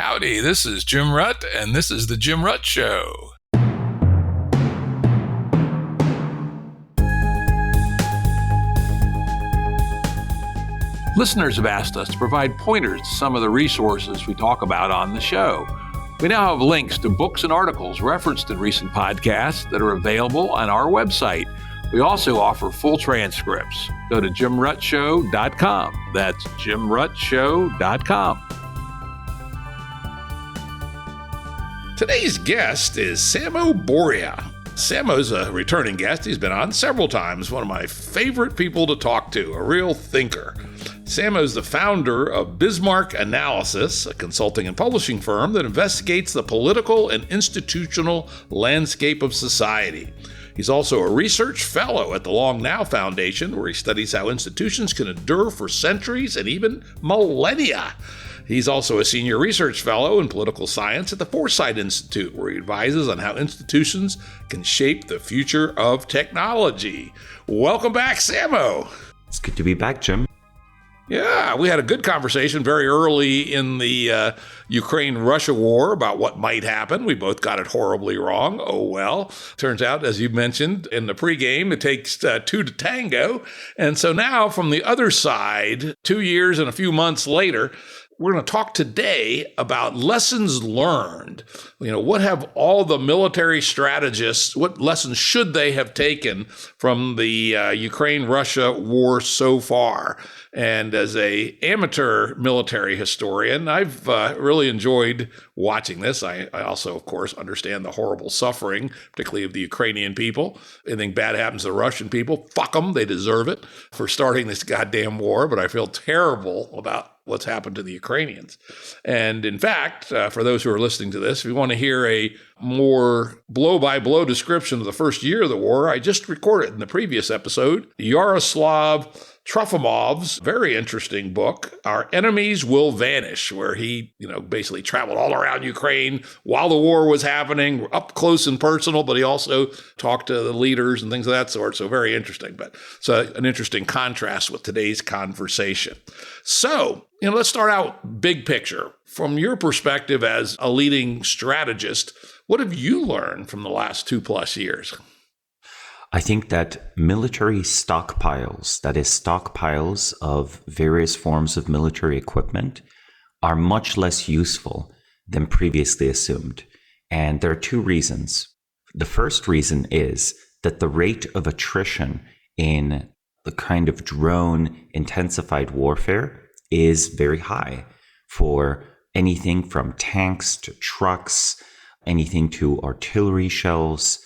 Howdy, this is Jim Rutt, and this is The Jim Rutt Show. Listeners have asked us to provide pointers to some of the resources we talk about on the show. We now have links to books and articles referenced in recent podcasts that are available on our website. We also offer full transcripts. Go to jimruttshow.com. That's jimruttshow.com. Today's guest is Samo Burja. Samo's a returning guest. He's been on several times. One of my favorite people to talk to, a real thinker. Samo is the founder of Bismarck Analysis, a consulting and publishing firm that investigates the political and institutional landscape of society. He's also a research fellow at the Long Now Foundation, where he studies how institutions can endure for centuries and even millennia. He's also a senior research fellow in political science at the Foresight Institute, where he advises on how institutions can shape the future of technology. Welcome back, Samo. It's good to be back, Jim. Yeah, we had a good conversation very early in the Ukraine-Russia war about what might happen. We both got it horribly wrong. Oh, well. Turns out, as you mentioned in the pregame, it takes two to tango. And so now from the other side, 2 years and a few months later, we're going to talk today about lessons learned. What have all the military strategists, what lessons should they have taken from the Ukraine-Russia war so far? And as an amateur military historian, I've really enjoyed watching this. I also, of course, understand the horrible suffering, particularly of the Ukrainian people. Anything bad happens to the Russian people, fuck them, they deserve it for starting this goddamn war. But I feel terrible about what's happened to the Ukrainians. And in fact, for those who are listening to this, if you want to hear a more blow-by-blow description of the first year of the war, I just recorded in the previous episode, Yaroslav Trofimov's very interesting book, Our Enemies Will Vanish, where he, basically traveled all around Ukraine while the war was happening, up close and personal, but he also talked to the leaders and things of that sort. So very interesting, but so an interesting contrast with today's conversation. So, let's start out big picture. From your perspective as a leading strategist, what have you learned from the last 2+ years? I think that military stockpiles, that is stockpiles of various forms of military equipment, are much less useful than previously assumed. And there are two reasons. The first reason is that the rate of attrition in the kind of drone intensified warfare is very high for anything from tanks to trucks, anything to artillery shells.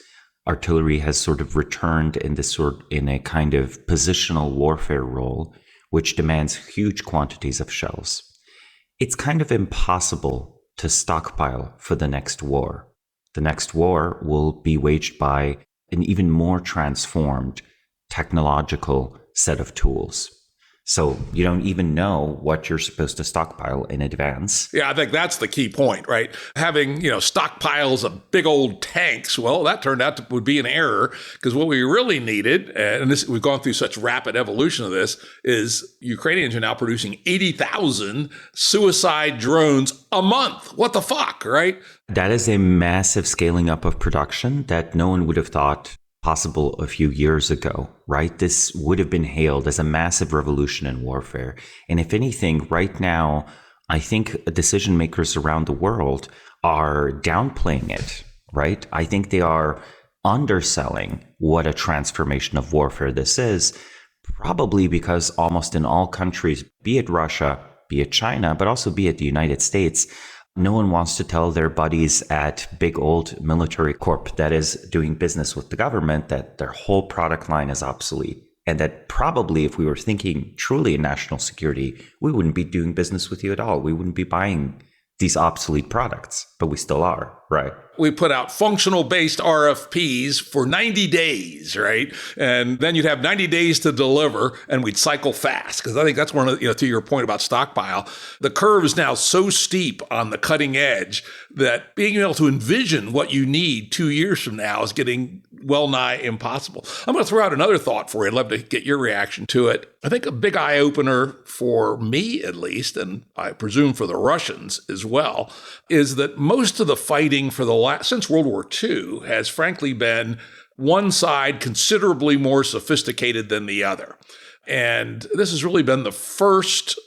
Artillery has sort of returned in a kind of positional warfare role, which demands huge quantities of shells. It's kind of impossible to stockpile for the next war. The next war will be waged by an even more transformed technological set of tools. So you don't even know what you're supposed to stockpile in advance. Yeah, I think that's the key point, right? Having, stockpiles of big old tanks, well, that turned out would be an error, because what we really needed, and we've gone through such rapid evolution of this, is Ukrainians are now producing 80,000 suicide drones a month. What the fuck, right? That is a massive scaling up of production that no one would have thought possible a few years ago, right? This would have been hailed as a massive revolution in warfare. And if anything, right now, I think decision makers around the world are downplaying it, right? I think they are underselling what a transformation of warfare this is, probably because almost in all countries, be it Russia, be it China, but also be it the United States, no one wants to tell their buddies at big old military corp that is doing business with the government that their whole product line is obsolete. And that probably if we were thinking truly in national security, we wouldn't be doing business with you at all. We wouldn't be buying these obsolete products, but we still are, right? We put out functional-based RFPs for 90 days, right? And then you'd have 90 days to deliver, and we'd cycle fast. Because I think that's one of the, to your point about stockpile, the curve is now so steep on the cutting edge that being able to envision what you need 2 years from now is getting well nigh impossible. I'm going to throw out another thought for you. I'd love to get your reaction to it. I think a big eye-opener for me, at least, and I presume for the Russians as well, is that most of the fighting for since World War II has frankly been one side considerably more sophisticated than the other. And this has really been the first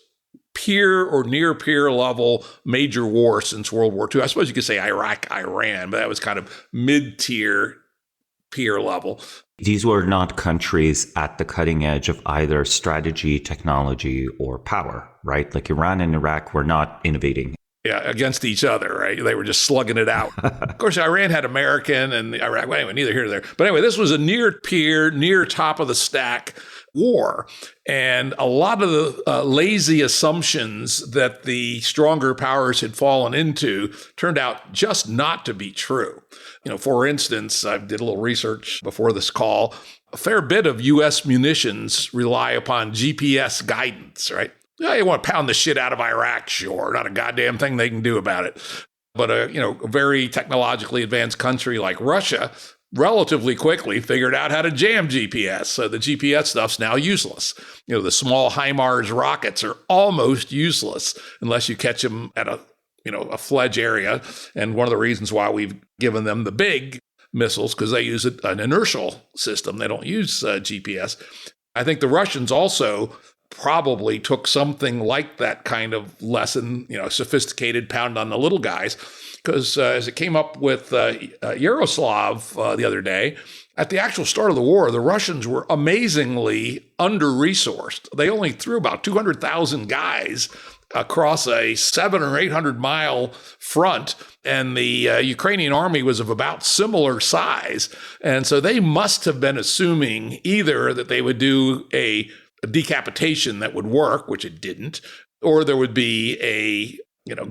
peer or near peer level major war since World War II. I suppose you could say Iraq, Iran, but that was kind of mid-tier peer level. These were not countries at the cutting edge of either strategy, technology, or power, right? Like Iran and Iraq were not innovating. Yeah, against each other, right? They were just slugging it out. Of course, Iran had American and Iraq. Well, anyway, neither here nor there. But anyway, this was a near peer, near top of the stack war. And a lot of the lazy assumptions that the stronger powers had fallen into turned out just not to be true. For instance, I did a little research before this call. A fair bit of U.S. munitions rely upon GPS guidance, right? Yeah, you want to pound the shit out of Iraq, sure. Not a goddamn thing they can do about it. But a very technologically advanced country like Russia relatively quickly figured out how to jam GPS. So the GPS stuff's now useless. The small HIMARS rockets are almost useless unless you catch them at a fledge area. And one of the reasons why we've given them the big missiles, because they use an inertial system. They don't use GPS. I think the Russians also probably took something like that kind of lesson, sophisticated pound on the little guys. Because as it came up with Yaroslav the other day, at the actual start of the war, the Russians were amazingly under-resourced. They only threw about 200,000 guys across a 700 or 800 mile front, and the Ukrainian army was of about similar size. And so they must have been assuming either that they would do a decapitation that would work, which it didn't, or there would be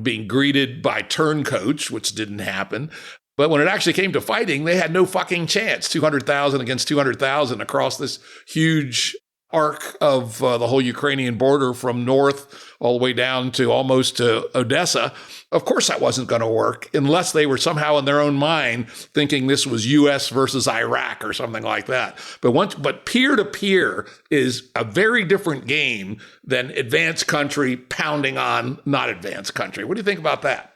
being greeted by turncoats, which didn't happen. But when it actually came to fighting, they had no fucking chance. 200,000 against 200,000 across this huge arc of the whole Ukrainian border from north all the way down to almost to Odessa. Of course, that wasn't going to work unless they were somehow in their own mind thinking this was U.S. versus Iraq or something like that. But peer-to-peer is a very different game than advanced country pounding on not advanced country. What do you think about that?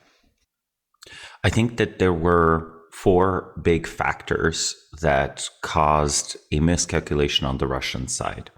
I think that there were 4 big factors that caused a miscalculation on the Russian side.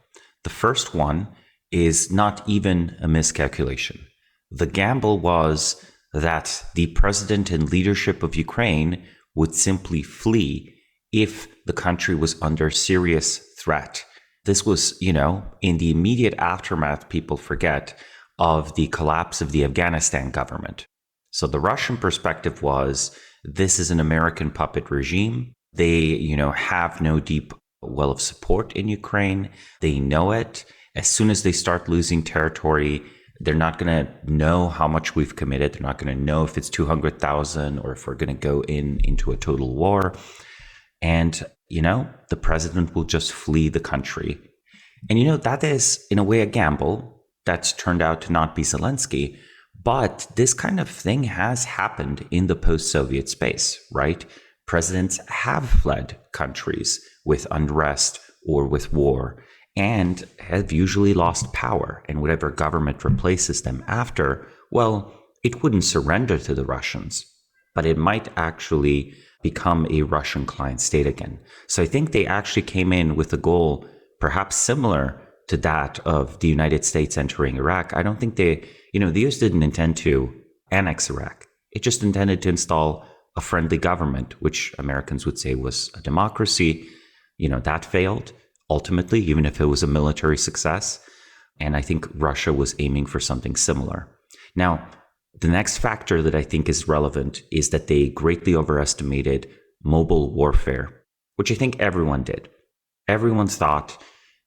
The first one is not even a miscalculation. The gamble was that the president and leadership of Ukraine would simply flee if the country was under serious threat. This was, in the immediate aftermath, people forget, of the collapse of the Afghanistan government. So the Russian perspective was, this is an American puppet regime. They, have no deep well of support in Ukraine. They know it. As soon as they start losing territory, they're not going to know how much we've committed. They're not going to know if it's 200,000 or if we're going to go into a total war. And, the president will just flee the country. And, that is, in a way, a gamble that's turned out to not be Zelensky. But this kind of thing has happened in the post-Soviet space, right? Presidents have fled countries with unrest or with war and have usually lost power. And whatever government replaces them after, well, it wouldn't surrender to the Russians, but it might actually become a Russian client state again. So I think they actually came in with a goal perhaps similar to that of the United States entering Iraq. I don't think the US didn't intend to annex Iraq. It just intended to install a friendly government, which Americans would say was a democracy. That failed ultimately, even if it was a military success. And I think Russia was aiming for something similar. Now, the next factor that I think is relevant is that they greatly overestimated mobile warfare, which I think everyone did. Everyone thought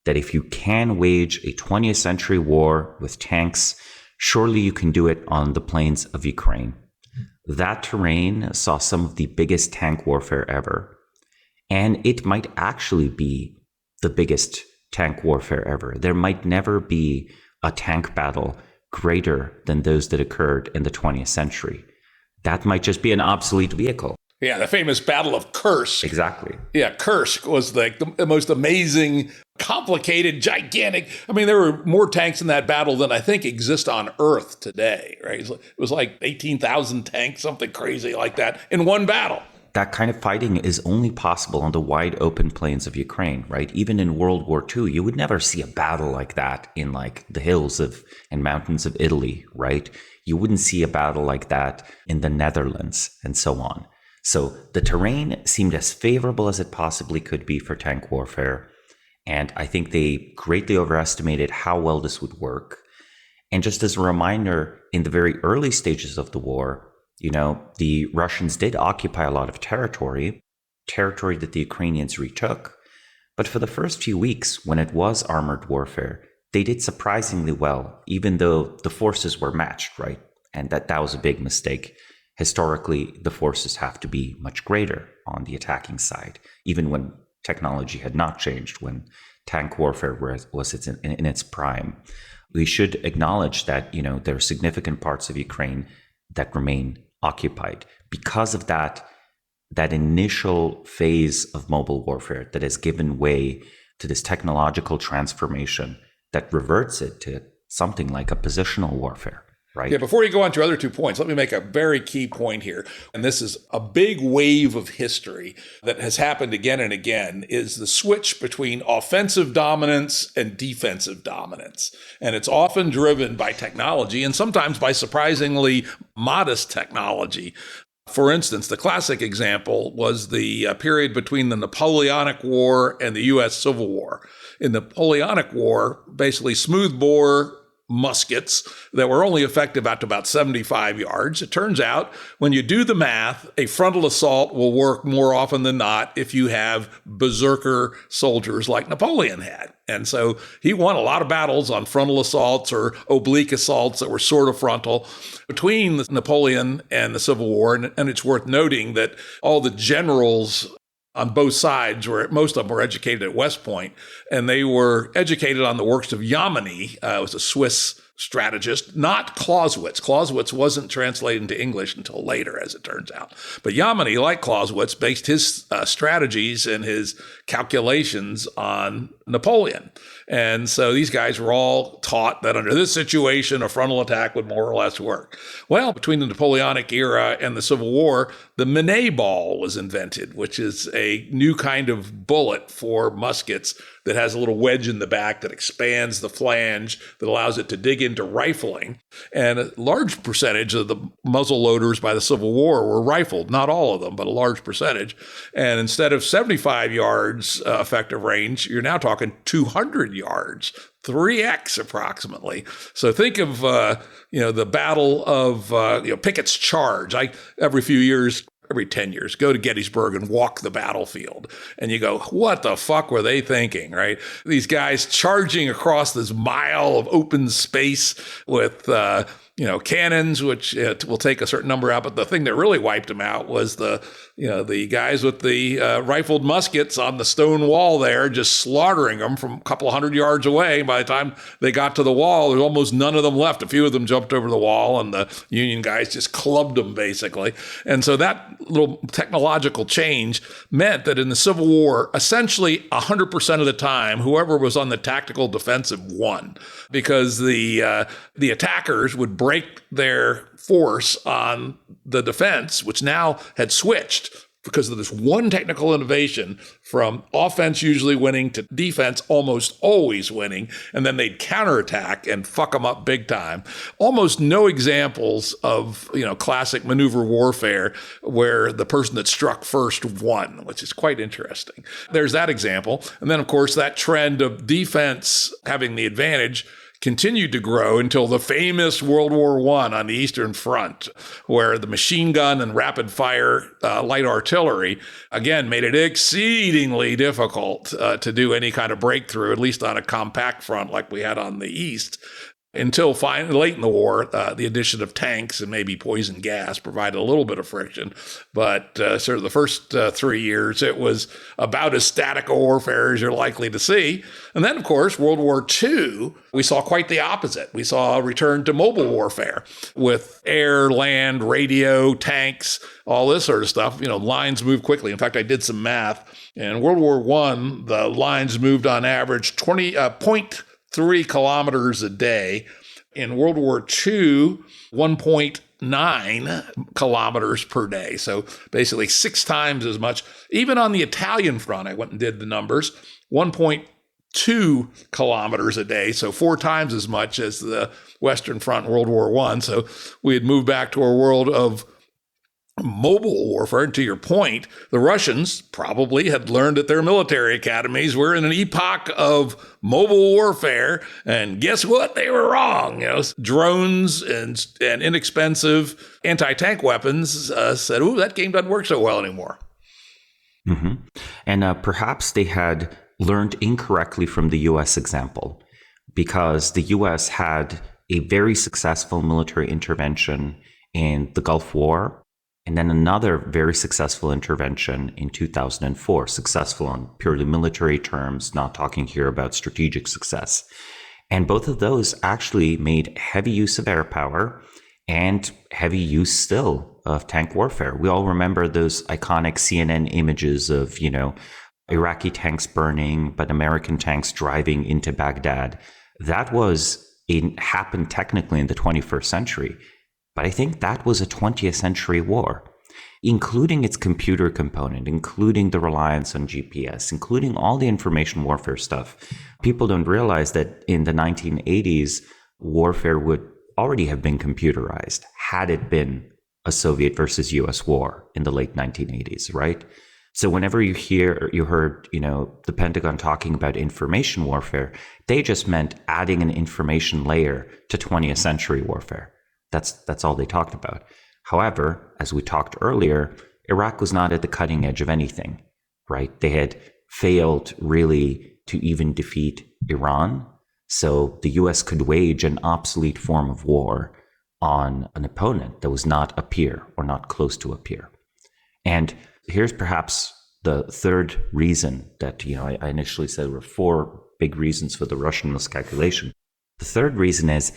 that if you can wage a 20th century war with tanks, surely you can do it on the plains of Ukraine. That terrain saw some of the biggest tank warfare ever. And it might actually be the biggest tank warfare ever. There might never be a tank battle greater than those that occurred in the 20th century. That might just be an obsolete vehicle. Yeah, the famous Battle of Kursk. Exactly. Yeah, Kursk was like the most amazing, complicated, gigantic. I mean, there were more tanks in that battle than I think exist on Earth today, right? It was like 18,000 tanks, something crazy like that, in one battle. That kind of fighting is only possible on the wide open plains of Ukraine, right? Even in World War II, you would never see a battle like that in like the hills of and mountains of Italy, right? You wouldn't see a battle like that in the Netherlands and so on. So the terrain seemed as favorable as it possibly could be for tank warfare. And I think they greatly overestimated how well this would work. And just as a reminder, in the very early stages of the war, the Russians did occupy a lot of territory that the Ukrainians retook. But for the first few weeks, when it was armored warfare, they did surprisingly well, even though the forces were matched, right? And that was a big mistake. Historically, the forces have to be much greater on the attacking side, even when technology had not changed, when tank warfare was in its prime. We should acknowledge that, there are significant parts of Ukraine that remain occupied because of that initial phase of mobile warfare that has given way to this technological transformation that reverts it to something like a positional warfare. Right. Yeah, before you go on to your other 2 points, let me make a very key point here. And this is a big wave of history that has happened again and again, is the switch between offensive dominance and defensive dominance. And it's often driven by technology and sometimes by surprisingly modest technology. For instance, the classic example was the period between the Napoleonic War and the U.S. Civil War. In the Napoleonic War, basically smoothbore muskets that were only effective out to about 75 yards. It turns out when you do the math, a frontal assault will work more often than not if you have berserker soldiers like Napoleon had. And so he won a lot of battles on frontal assaults or oblique assaults that were sort of frontal between Napoleon and the Civil War. And it's worth noting that all the generals on both sides, most of them were educated at West Point, and they were educated on the works of Jomini. It was a Swiss strategist, not Clausewitz. Clausewitz wasn't translated into English until later, as it turns out. But Jomini, like Clausewitz, based his strategies and his calculations on Napoleon. And so these guys were all taught that under this situation, a frontal attack would more or less work. Well, between the Napoleonic era and the Civil War, the Minet ball was invented, which is a new kind of bullet for muskets that has a little wedge in the back that expands the flange that allows it to dig into rifling. And a large percentage of the muzzle loaders by the Civil War were rifled, not all of them, but a large percentage. And instead of 75 yards effective range, you're now talking 200 yards, 3x approximately. So think of, the battle of, Pickett's Charge. Every few years, every 10 years, go to Gettysburg and walk the battlefield. And you go, what the fuck were they thinking, right? These guys charging across this mile of open space with, cannons, which will take a certain number out. But the thing that really wiped them out was the guys with the rifled muskets on the stone wall there, just slaughtering them from a couple of 100 yards away. By the time they got to the wall, there's almost none of them left. A few of them jumped over the wall, and the Union guys just clubbed them, basically. And so that little technological change meant that in the Civil War, essentially 100% of the time, whoever was on the tactical defensive won, because the attackers would break their force on the defense, which now had switched because of this one technical innovation from offense usually winning to defense almost always winning. And then they'd counterattack and fuck them up big time. Almost no examples of, classic maneuver warfare where the person that struck first won, which is quite interesting. There's that example. And then, of course, that trend of defense having the advantage continued to grow until the famous World War I on the Eastern Front, where the machine gun and rapid fire light artillery, again, made it exceedingly difficult to do any kind of breakthrough, at least on a compact front like we had on the East. until finally late in the war, the addition of tanks and maybe poison gas provided a little bit of friction. But sort of the first 3 years, it was about as static a warfare as you're likely to see. And then, of course, World War II, we saw quite the opposite. We saw a return to mobile warfare with air, land, radio, tanks, all this sort of stuff. Lines move quickly. In fact, I did some math. In World War I, the lines moved on average 0.3 kilometers a day. In World War II, 1.9 kilometers per day. So basically 6 times as much. Even on the Italian front, I went and did the numbers, 1.2 kilometers a day. So 4 times as much as the Western Front in World War I. So we had moved back to a world of mobile warfare. And to your point, the Russians probably had learned at their military academies we're in an epoch of mobile warfare. And guess what? They were wrong. Drones and inexpensive anti-tank weapons said, "Ooh, that game doesn't work so well anymore." Mm-hmm. And perhaps they had learned incorrectly from the U.S. example, because the U.S. had a very successful military intervention in the Gulf War, and then another very successful intervention in 2004, successful on purely military terms, not talking here about strategic success. And both of those actually made heavy use of air power and heavy use still of tank warfare. We all remember those iconic CNN images of, Iraqi tanks burning, but American tanks driving into Baghdad. That happened technically in the 21st century. But I think that was a 20th century war, including its computer component, including the reliance on GPS, including all the information warfare stuff. People don't realize that in the 1980s, warfare would already have been computerized had it been a Soviet versus US war in the late 1980s, right? So whenever you heard, the Pentagon talking about information warfare, they just meant adding an information layer to 20th century warfare. That's all they talked about. However, as we talked earlier, Iraq was not at the cutting edge of anything, right? They had failed really to even defeat Iran. So the US could wage an obsolete form of war on an opponent that was not a peer or not close to a peer. And here's perhaps the third reason that, I initially said there were 4 big reasons for the Russian miscalculation. The third reason is,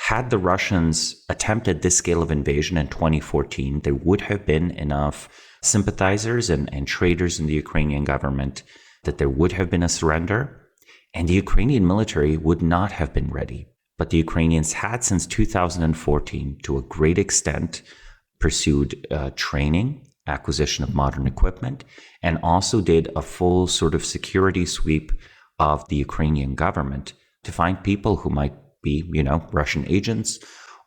had the Russians attempted this scale of invasion in 2014, there would have been enough sympathizers and traitors in the Ukrainian government that there would have been a surrender, and the Ukrainian military would not have been ready. But the Ukrainians had, since 2014, to a great extent, pursued training, acquisition of modern equipment, and also did a full sort of security sweep of the Ukrainian government to find people who might be, Russian agents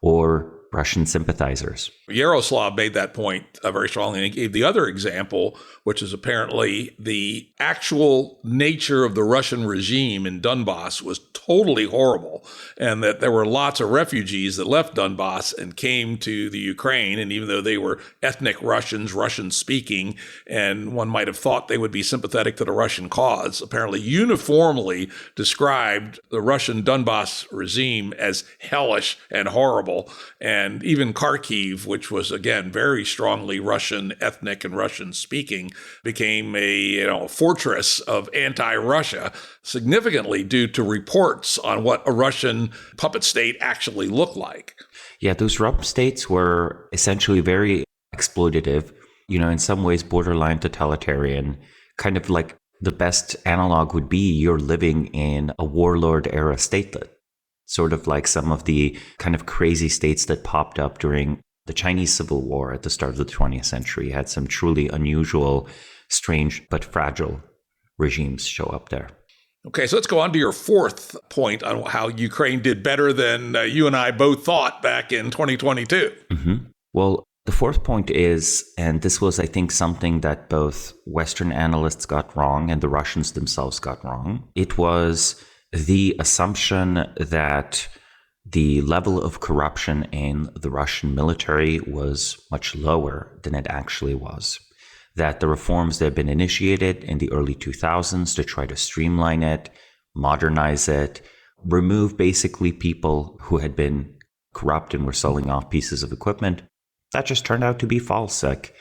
or Russian sympathizers. Yaroslav made that point very strongly, and he gave the other example, which is apparently the actual nature of the Russian regime in Donbass was totally horrible, and that there were lots of refugees that left Donbass and came to the Ukraine, and even though they were ethnic Russians, Russian-speaking, and one might have thought they would be sympathetic to the Russian cause, apparently uniformly described the Russian Donbass regime as hellish and horrible. And even Kharkiv, which was, again, very strongly Russian ethnic and Russian speaking, became a fortress of anti-Russia, significantly due to reports on what a Russian puppet state actually looked like. Yeah, those RUP states were essentially very exploitative, in some ways borderline totalitarian, kind of like the best analog would be you're living in a warlord era statelet. Sort of like some of the kind of crazy states that popped up during the Chinese Civil War at the start of the 20th century. You had some truly unusual, strange, but fragile regimes show up there. Okay, so let's go on to your fourth point on how Ukraine did better than you and I both thought back in 2022. Mm-hmm. Well, the fourth point is, and this was, I think, something that both Western analysts got wrong and the Russians themselves got wrong. It was the assumption that the level of corruption in the Russian military was much lower than it actually was. That the reforms that had been initiated in the early 2000s to try to streamline it, modernize it, remove basically people who had been corrupt and were selling off pieces of equipment. That just turned out to be false. Like,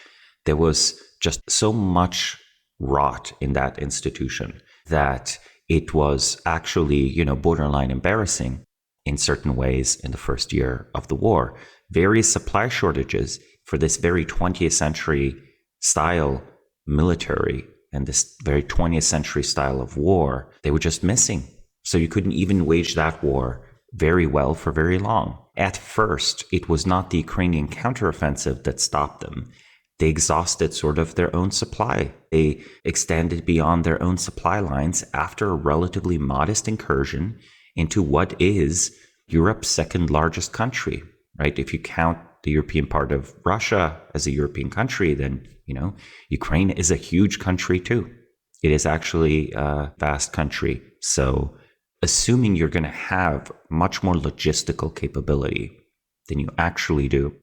there was just so much rot in that institution that it was actually, borderline embarrassing in certain ways in the first year of the war. Various supply shortages for this very 20th century style military and this very 20th century style of war, they were just missing. So you couldn't even wage that war very well for very long. At first, it was not the Ukrainian counteroffensive that stopped them. They exhausted sort of their own supply. They extended beyond their own supply lines after a relatively modest incursion into what is Europe's second largest country, right? If you count the European part of Russia as a European country, then, Ukraine is a huge country too. It is actually a vast country. So assuming you're going to have much more logistical capability than you actually do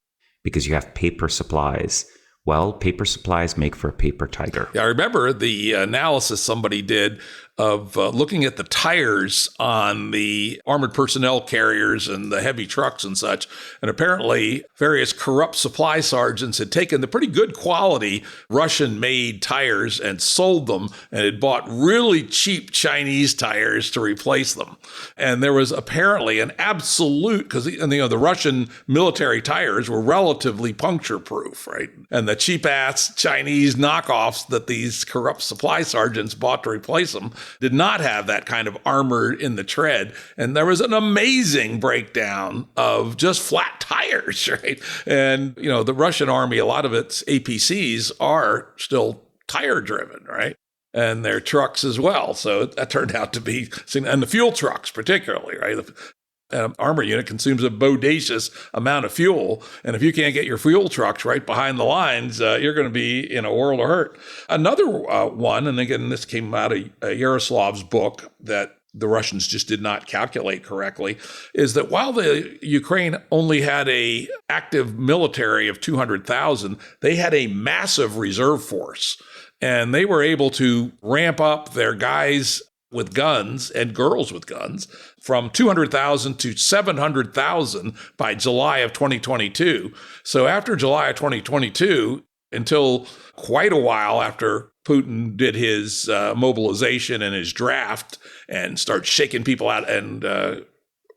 because you have paper supplies, well, paper supplies make for a paper tiger. Yeah, I remember the analysis somebody did of looking at the tires on the armored personnel carriers and the heavy trucks and such. And apparently various corrupt supply sergeants had taken the pretty good quality Russian-made tires and sold them and had bought really cheap Chinese tires to replace them. And there was apparently an absolute, because the Russian military tires were relatively puncture-proof, right? And the cheap-ass Chinese knockoffs that these corrupt supply sergeants bought to replace them did not have that kind of armor in the tread. And there was an amazing breakdown of just flat tires, right? And, the Russian army, a lot of its APCs are still tire driven, right? And their trucks as well. So that turned out to be, and the fuel trucks particularly, right? An armor unit consumes a bodacious amount of fuel. And if you can't get your fuel trucks right behind the lines, you're going to be in a world of hurt. Another one, and again, this came out of Yaroslav's book that the Russians just did not calculate correctly, is that while the Ukraine only had a active military of 200,000, they had a massive reserve force. And they were able to ramp up their guys with guns and girls with guns from 200,000 to 700,000 by July of 2022. So after July of 2022, until quite a while after Putin did his mobilization and his draft and started shaking people out, and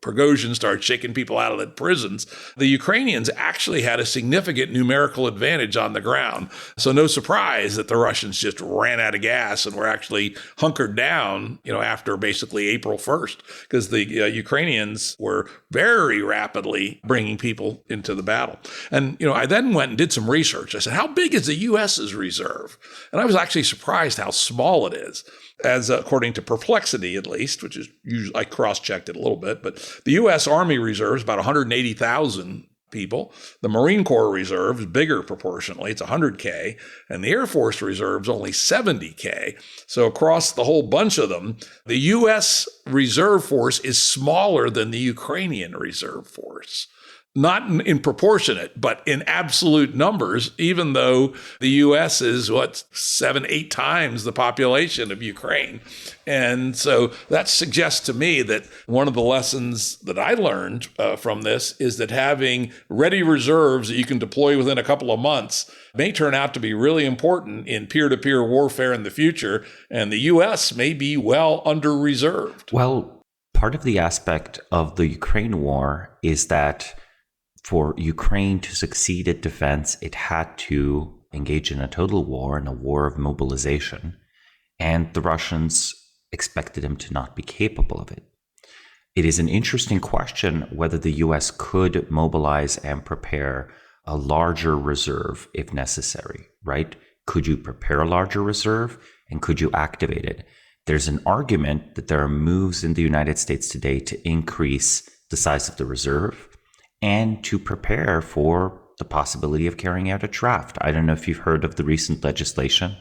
Prigozhin started shaking people out of the prisons, the Ukrainians actually had a significant numerical advantage on the ground. So no surprise that the Russians just ran out of gas and were actually hunkered down, after basically April 1st, because the Ukrainians were very rapidly bringing people into the battle. And, I then went and did some research. I said, how big is the U.S.'s reserve? And I was actually surprised how small it is. As according to Perplexity, at least, which is usually, I cross-checked it a little bit, but the U.S. Army Reserve is about 180,000 people. The Marine Corps Reserve is bigger proportionally. It's 100K. And the Air Force Reserve is only 70K. So across the whole bunch of them, the U.S. Reserve Force is smaller than the Ukrainian Reserve Force. Not in proportionate, but in absolute numbers, even though the U.S. is 7-8 times the population of Ukraine. And so that suggests to me that one of the lessons that I learned from this is that having ready reserves that you can deploy within a couple of months may turn out to be really important in peer-to-peer warfare in the future. And the U.S. may be well under-reserved. Well, part of the aspect of the Ukraine war is that for Ukraine to succeed at defense, it had to engage in a total war and a war of mobilization. And the Russians expected him to not be capable of it. It is an interesting question whether the US could mobilize and prepare a larger reserve if necessary, right? Could you prepare a larger reserve and could you activate it? There's an argument that there are moves in the United States today to increase the size of the reserve and to prepare for the possibility of carrying out a draft. I don't know if you've heard of the recent legislation.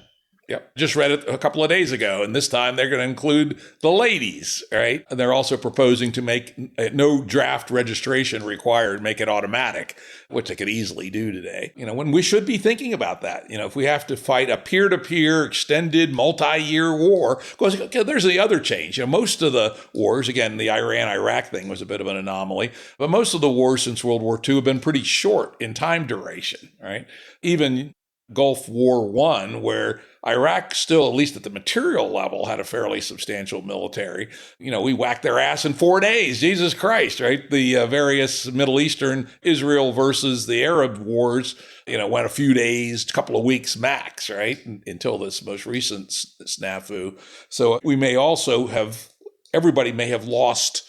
Yep. Just read it a couple of days ago, and this time they're going to include the ladies, right? And they're also proposing to make no draft registration required, make it automatic, which they could easily do today. When we should be thinking about that, if we have to fight a peer-to-peer extended multi-year war, because there's the other change. Most of the wars, again, the Iran-Iraq thing was a bit of an anomaly, but most of the wars since World War II have been pretty short in time duration, right? Even Gulf War I, where Iraq still, at least at the material level, had a fairly substantial military. We whacked their ass in 4 days. Jesus Christ, right? The various Middle Eastern, Israel versus the Arab wars, went a few days, a couple of weeks max, right? Until this most recent snafu. So we may also everybody may have lost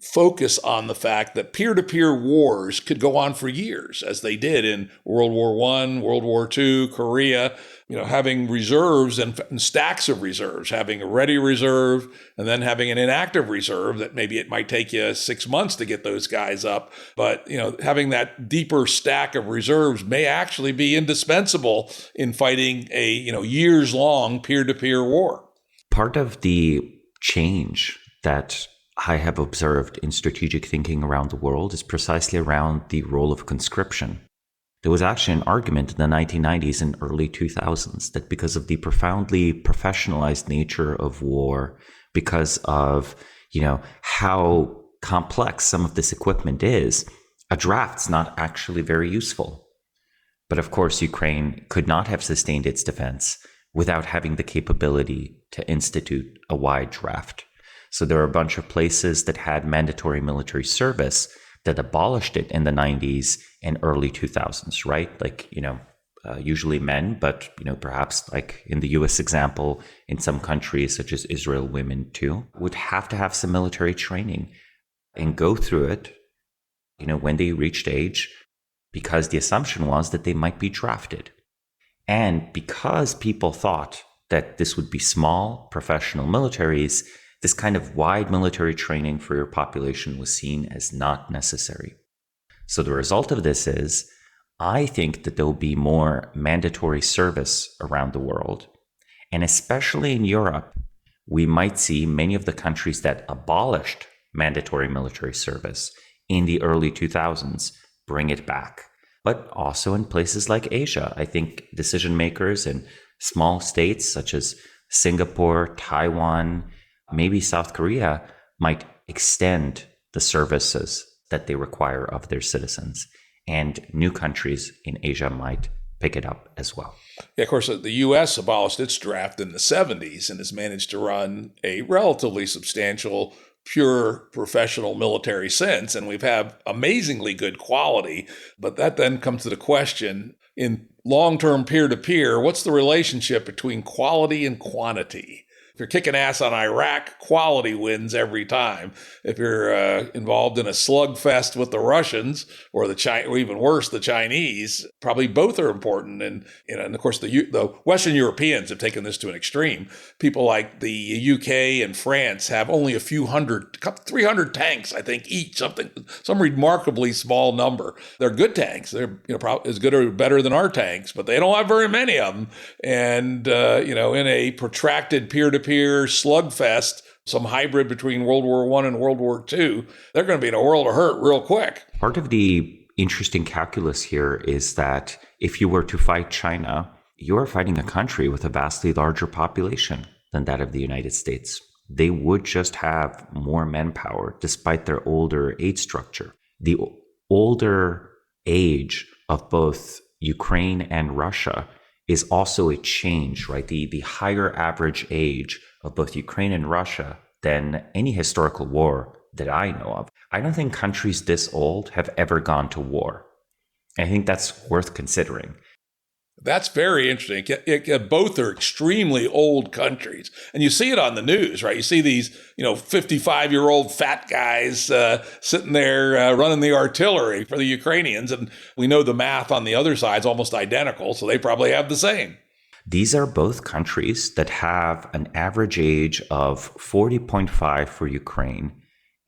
focus on the fact that peer-to-peer wars could go on for years, as they did in World War I, World War II, Korea, having reserves and stacks of reserves, having a ready reserve and then having an inactive reserve that maybe it might take you 6 months to get those guys up. But, having that deeper stack of reserves may actually be indispensable in fighting a, years-long peer-to-peer war. Part of the change that I have observed in strategic thinking around the world is precisely around the role of conscription. There was actually an argument in the 1990s and early 2000s that because of the profoundly professionalized nature of war, because of, how complex some of this equipment is, a draft's not actually very useful. But of course, Ukraine could not have sustained its defense without having the capability to institute a wide draft. So there are a bunch of places that had mandatory military service that abolished it in the 90s and early 2000s, right? Like, usually men, but, perhaps like in the US example, in some countries such as Israel, women too, would have to have some military training and go through it, when they reached age, because the assumption was that they might be drafted. And because people thought that this would be small professional militaries, this kind of wide military training for your population was seen as not necessary. So the result of this is, I think that there will be more mandatory service around the world. And especially in Europe, we might see many of the countries that abolished mandatory military service in the early 2000s bring it back. But also in places like Asia, I think decision makers in small states such as Singapore, Taiwan, maybe South Korea might extend the services that they require of their citizens. And new countries in Asia might pick it up as well. Yeah, of course, the U.S. abolished its draft in the 70s and has managed to run a relatively substantial, pure professional military since. And we've had amazingly good quality. But that then comes to the question, in long-term peer-to-peer, what's the relationship between quality and quantity? If you're kicking ass on Iraq, quality wins every time. If you're involved in a slugfest with the Russians or or even worse, the Chinese, probably both are important. And of course, the Western Europeans have taken this to an extreme. People like the UK and France have only a few 300 tanks, I think, each, some remarkably small number. They're good tanks. They're probably as good or better than our tanks, but they don't have very many of them. And in a protracted peer-to-peer slugfest, some hybrid between World War I and World War II, they're going to be in a world of hurt real quick. Part of the interesting calculus here is that if you were to fight China, you are fighting a country with a vastly larger population than that of the United States. They would just have more manpower despite their older age structure. The older age of both Ukraine and Russia is also a change, right? The higher average age of both Ukraine and Russia than any historical war that I know of. I don't think countries this old have ever gone to war. I think that's worth considering. That's very interesting. Both are extremely old countries. And you see it on the news, right? You see these, 55-year-old fat guys sitting there running the artillery for the Ukrainians. And we know the math on the other side is almost identical, so they probably have the same. These are both countries that have an average age of 40.5 for Ukraine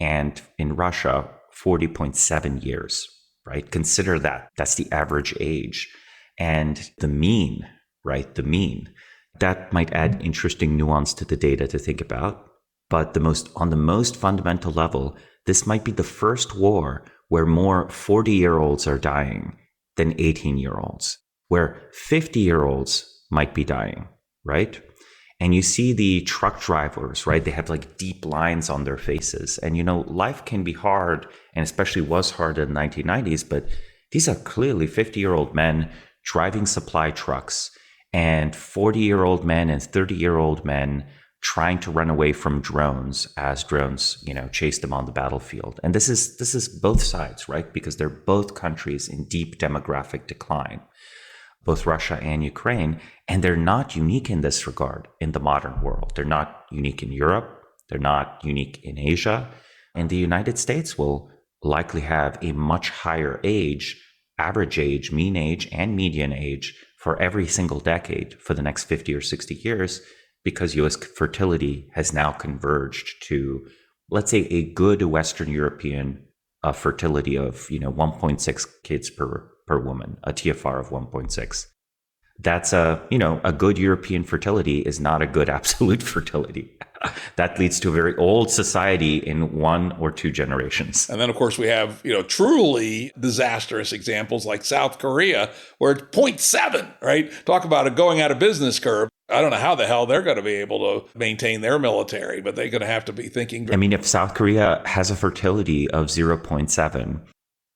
and in Russia, 40.7 years, right? Consider that. That's the average age. And the mean, right? The mean That might add interesting nuance to the data to think about. But on the most fundamental level, this might be the first war where more 40-year-olds are dying than 18-year-olds, where 50-year-olds might be dying, right? And you see the truck drivers, right? They have like deep lines on their faces. And, life can be hard, and especially was hard in the 1990s, but these are clearly 50-year-old men driving supply trucks and 40-year-old men and 30-year-old men trying to run away from drones as drones, chase them on the battlefield. And this is both sides, right? Because they're both countries in deep demographic decline, both Russia and Ukraine. And they're not unique in this regard in the modern world. They're not unique in Europe. They're not unique in Asia. And the United States will likely have a much higher age, average age, mean age, and median age for every single decade for the next 50 or 60 years, because US fertility has now converged to, let's say, a good Western European fertility of 1.6 kids per woman, a TFR of 1.6. That's a good European fertility is not a good absolute fertility. That leads to a very old society in 1 or 2 generations. And then, of course, we have, truly disastrous examples like South Korea, where it's 0.7, right? Talk about a going out of business curve. I don't know how the hell they're going to be able to maintain their military, but they're going to have to be thinking. If South Korea has a fertility of 0.7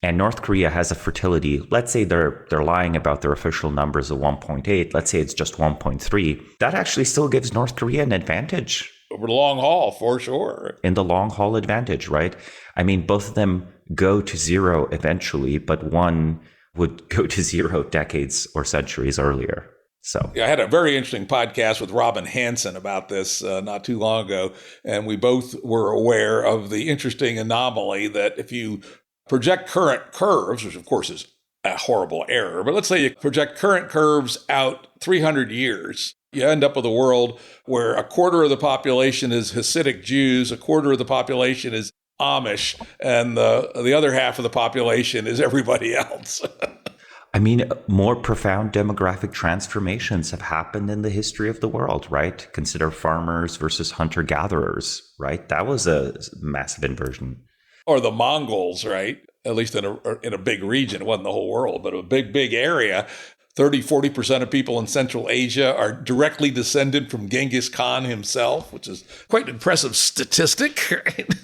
and North Korea has a fertility, let's say they're lying about their official numbers of 1.8, let's say it's just 1.3, that actually still gives North Korea an advantage. Over the long haul, for sure. In the long haul advantage, right? Both of them go to 0 eventually, but one would go to 0 decades or centuries earlier. So I had a very interesting podcast with Robin Hansen about this not too long ago, and we both were aware of the interesting anomaly that if you project current curves, which of course is a horrible error, but let's say you project current curves out 300 years, you end up with a world where a quarter of the population is Hasidic Jews, a quarter of the population is Amish, and the other half of the population is everybody else. More profound demographic transformations have happened in the history of the world, right? Consider farmers versus hunter-gatherers, right? That was a massive inversion. Or the Mongols, right? At least in a big region. It wasn't the whole world, but a big area. 30-40% of people in Central Asia are directly descended from Genghis Khan himself, which is quite an impressive statistic, right?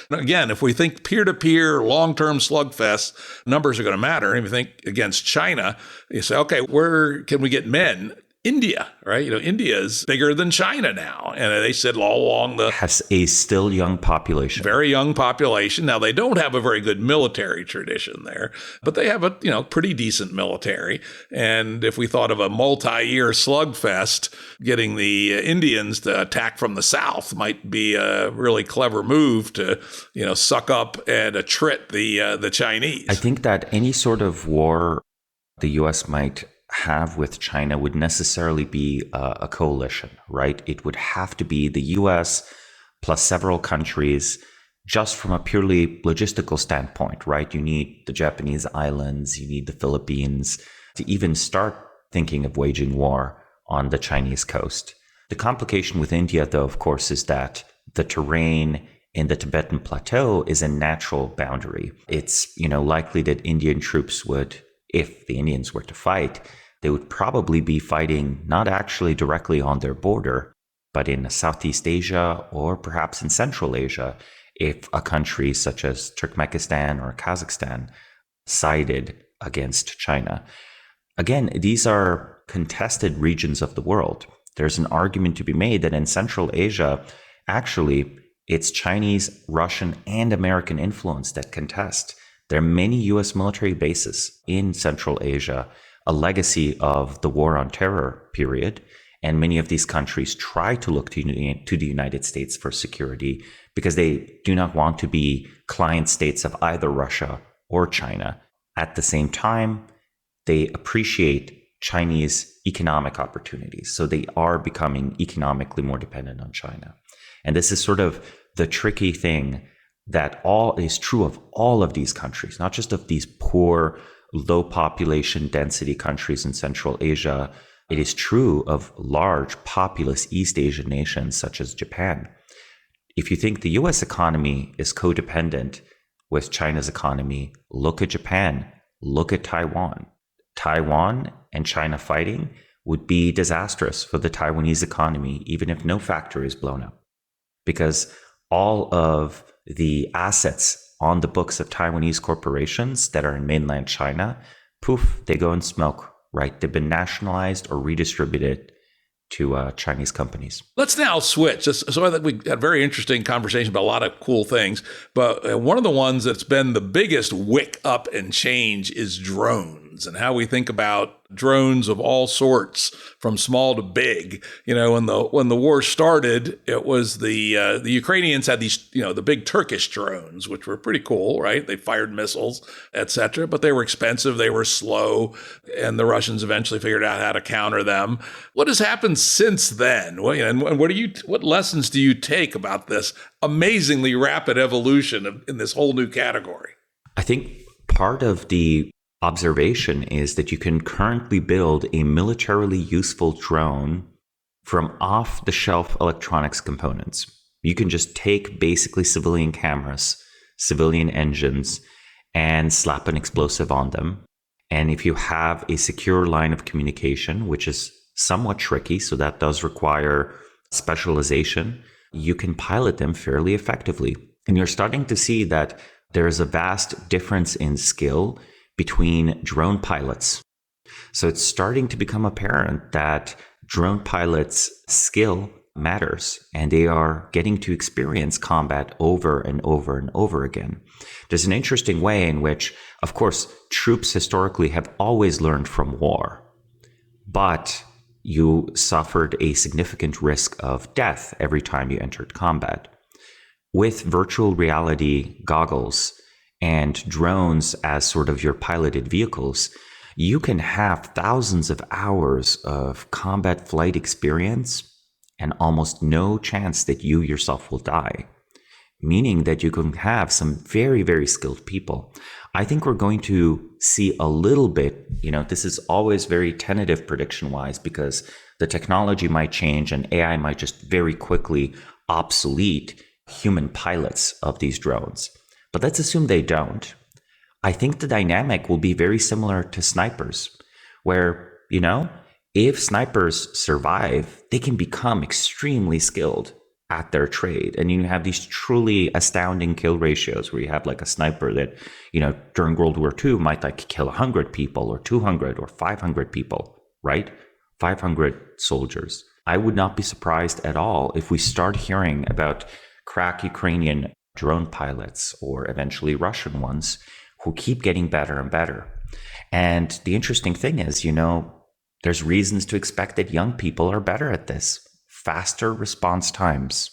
Again, if we think peer-to-peer, long-term slugfest, numbers are going to matter. And if you think against China, you say, okay, where can we get men? India, right? India is bigger than China now. And they said all along has a still young population. Very young population. Now, they don't have a very good military tradition there, but they have a, pretty decent military. And if we thought of a multi-year slugfest, getting the Indians to attack from the south might be a really clever move to, suck up and attrit the Chinese. I think that any sort of war the U.S. might have with China would necessarily be a coalition, right? It would have to be the US plus several countries, just from a purely logistical standpoint, right? You need the Japanese islands, you need the Philippines to even start thinking of waging war on the Chinese coast. The complication with India, though, of course, is that the terrain in the Tibetan Plateau is a natural boundary. It's, likely that Indian troops would, if the Indians were to fight, they would probably be fighting not actually directly on their border, but in Southeast Asia or perhaps in Central Asia, if a country such as Turkmenistan or Kazakhstan sided against China. Again, these are contested regions of the world. There's an argument to be made that in Central Asia, actually, it's Chinese, Russian, and American influence that contest. There are many U.S. military bases in Central Asia, a legacy of the War on Terror period, and many of these countries try to look to the United States for security because they do not want to be client states of either Russia or China. At the same time, they appreciate Chinese economic opportunities, so they are becoming economically more dependent on China. And this is sort of the tricky thing that all is true of all of these countries, not just of these poor, low population density countries in Central Asia, It is true of large, populous East Asian nations such as Japan. If you think the US economy is codependent with China's economy, look at Japan, look at Taiwan. Taiwan and China fighting would be disastrous for the Taiwanese economy, even if no factory is blown up. Because all of the assets on the books of Taiwanese corporations that are in mainland China, poof, they go in smoke, right? They've been nationalized or redistributed to Chinese companies. Let's now switch. So I think we had a very interesting conversation about a lot of cool things. But one of the ones that's been the biggest wick up and change is drones and how we think about drones of all sorts, from small to big. When the war started, it was the Ukrainians had these, the big Turkish drones, which were pretty cool, right? They fired missiles, etc. But they were expensive, they were slow, and the Russians eventually figured out how to counter them. What has happened since then? And what lessons do you take about this amazingly rapid evolution in this whole new category? I think part of the observation is that you can currently build a militarily useful drone from off-the-shelf electronics components. You can just take basically civilian cameras, civilian engines, and slap an explosive on them. And if you have a secure line of communication, which is somewhat tricky, so that does require specialization, you can pilot them fairly effectively. And you're starting to see that there's a vast difference in skill between drone pilots. So it's starting to become apparent that drone pilots' skill matters, and they are getting to experience combat over and over and over again. There's an interesting way in which, of course, troops historically have always learned from war, but you suffered a significant risk of death every time you entered combat. With virtual reality goggles and drones as sort of your piloted vehicles, you can have thousands of hours of combat flight experience and almost no chance that you yourself will die, meaning that you can have some very, very skilled people. I think we're going to see a little bit, this is always very tentative prediction-wise because the technology might change and AI might just very quickly obsolete human pilots of these drones. But let's assume they don't. I think the dynamic will be very similar to snipers, where, if snipers survive, they can become extremely skilled at their trade. And you have these truly astounding kill ratios where you have like a sniper that, during World War II might kill 100 people or 200 or 500 people, right? 500 soldiers. I would not be surprised at all if we start hearing about crack Ukrainian drone pilots, or eventually Russian ones, who keep getting better and better. And the interesting thing is, there's reasons to expect that young people are better at this. Faster response times,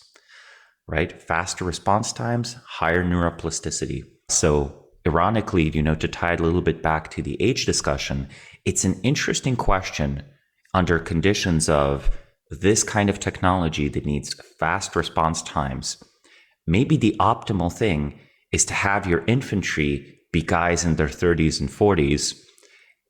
right? Faster response times, higher neuroplasticity. So ironically, to tie it a little bit back to the age discussion, it's an interesting question under conditions of this kind of technology that needs fast response times. Maybe the optimal thing is to have your infantry be guys in their 30s and 40s,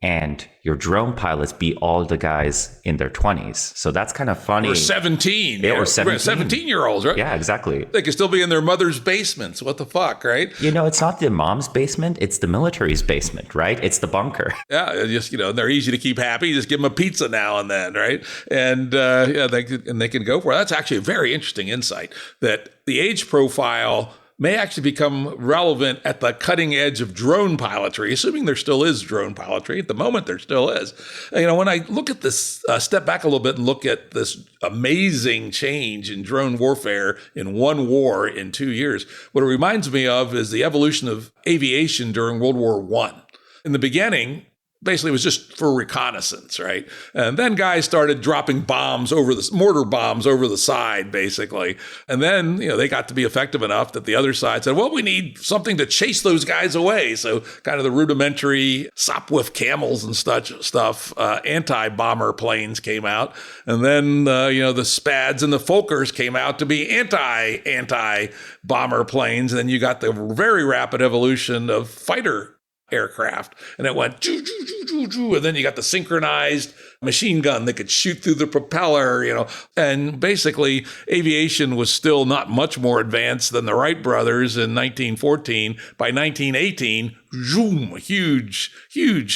and your drone pilots be all the guys in their 20s. So that's kind of funny. Or 17. Yeah, or 17. 17-year-olds, right? Yeah, exactly. They could still be in their mother's basements. What the fuck, right? It's not the mom's basement. It's the military's basement, right? It's the bunker. Yeah, just, they're easy to keep happy. Just give them a pizza now and then, right? And they can go for it. That's actually a very interesting insight, that the age profile may actually become relevant at the cutting edge of drone pilotry, assuming there still is drone pilotry. At the moment, there still is. When I look at this, step back a little bit and look at this amazing change in drone warfare in one war in 2 years, what it reminds me of is the evolution of aviation during World War I. In the beginning, basically it was just for reconnaissance, right? And then guys started dropping mortar bombs over the side, basically. And then, they got to be effective enough that the other side said, well, we need something to chase those guys away. So kind of the rudimentary Sopwith camels and stuff, anti-bomber planes came out. And then, the Spads and the Fokkers came out to be anti-bomber planes. And then you got the very rapid evolution of fighter aircraft. And it went, choo, choo, choo, choo, choo. And then you got the synchronized machine gun that could shoot through the propeller, And basically, aviation was still not much more advanced than the Wright brothers in 1914. By 1918, zoom, huge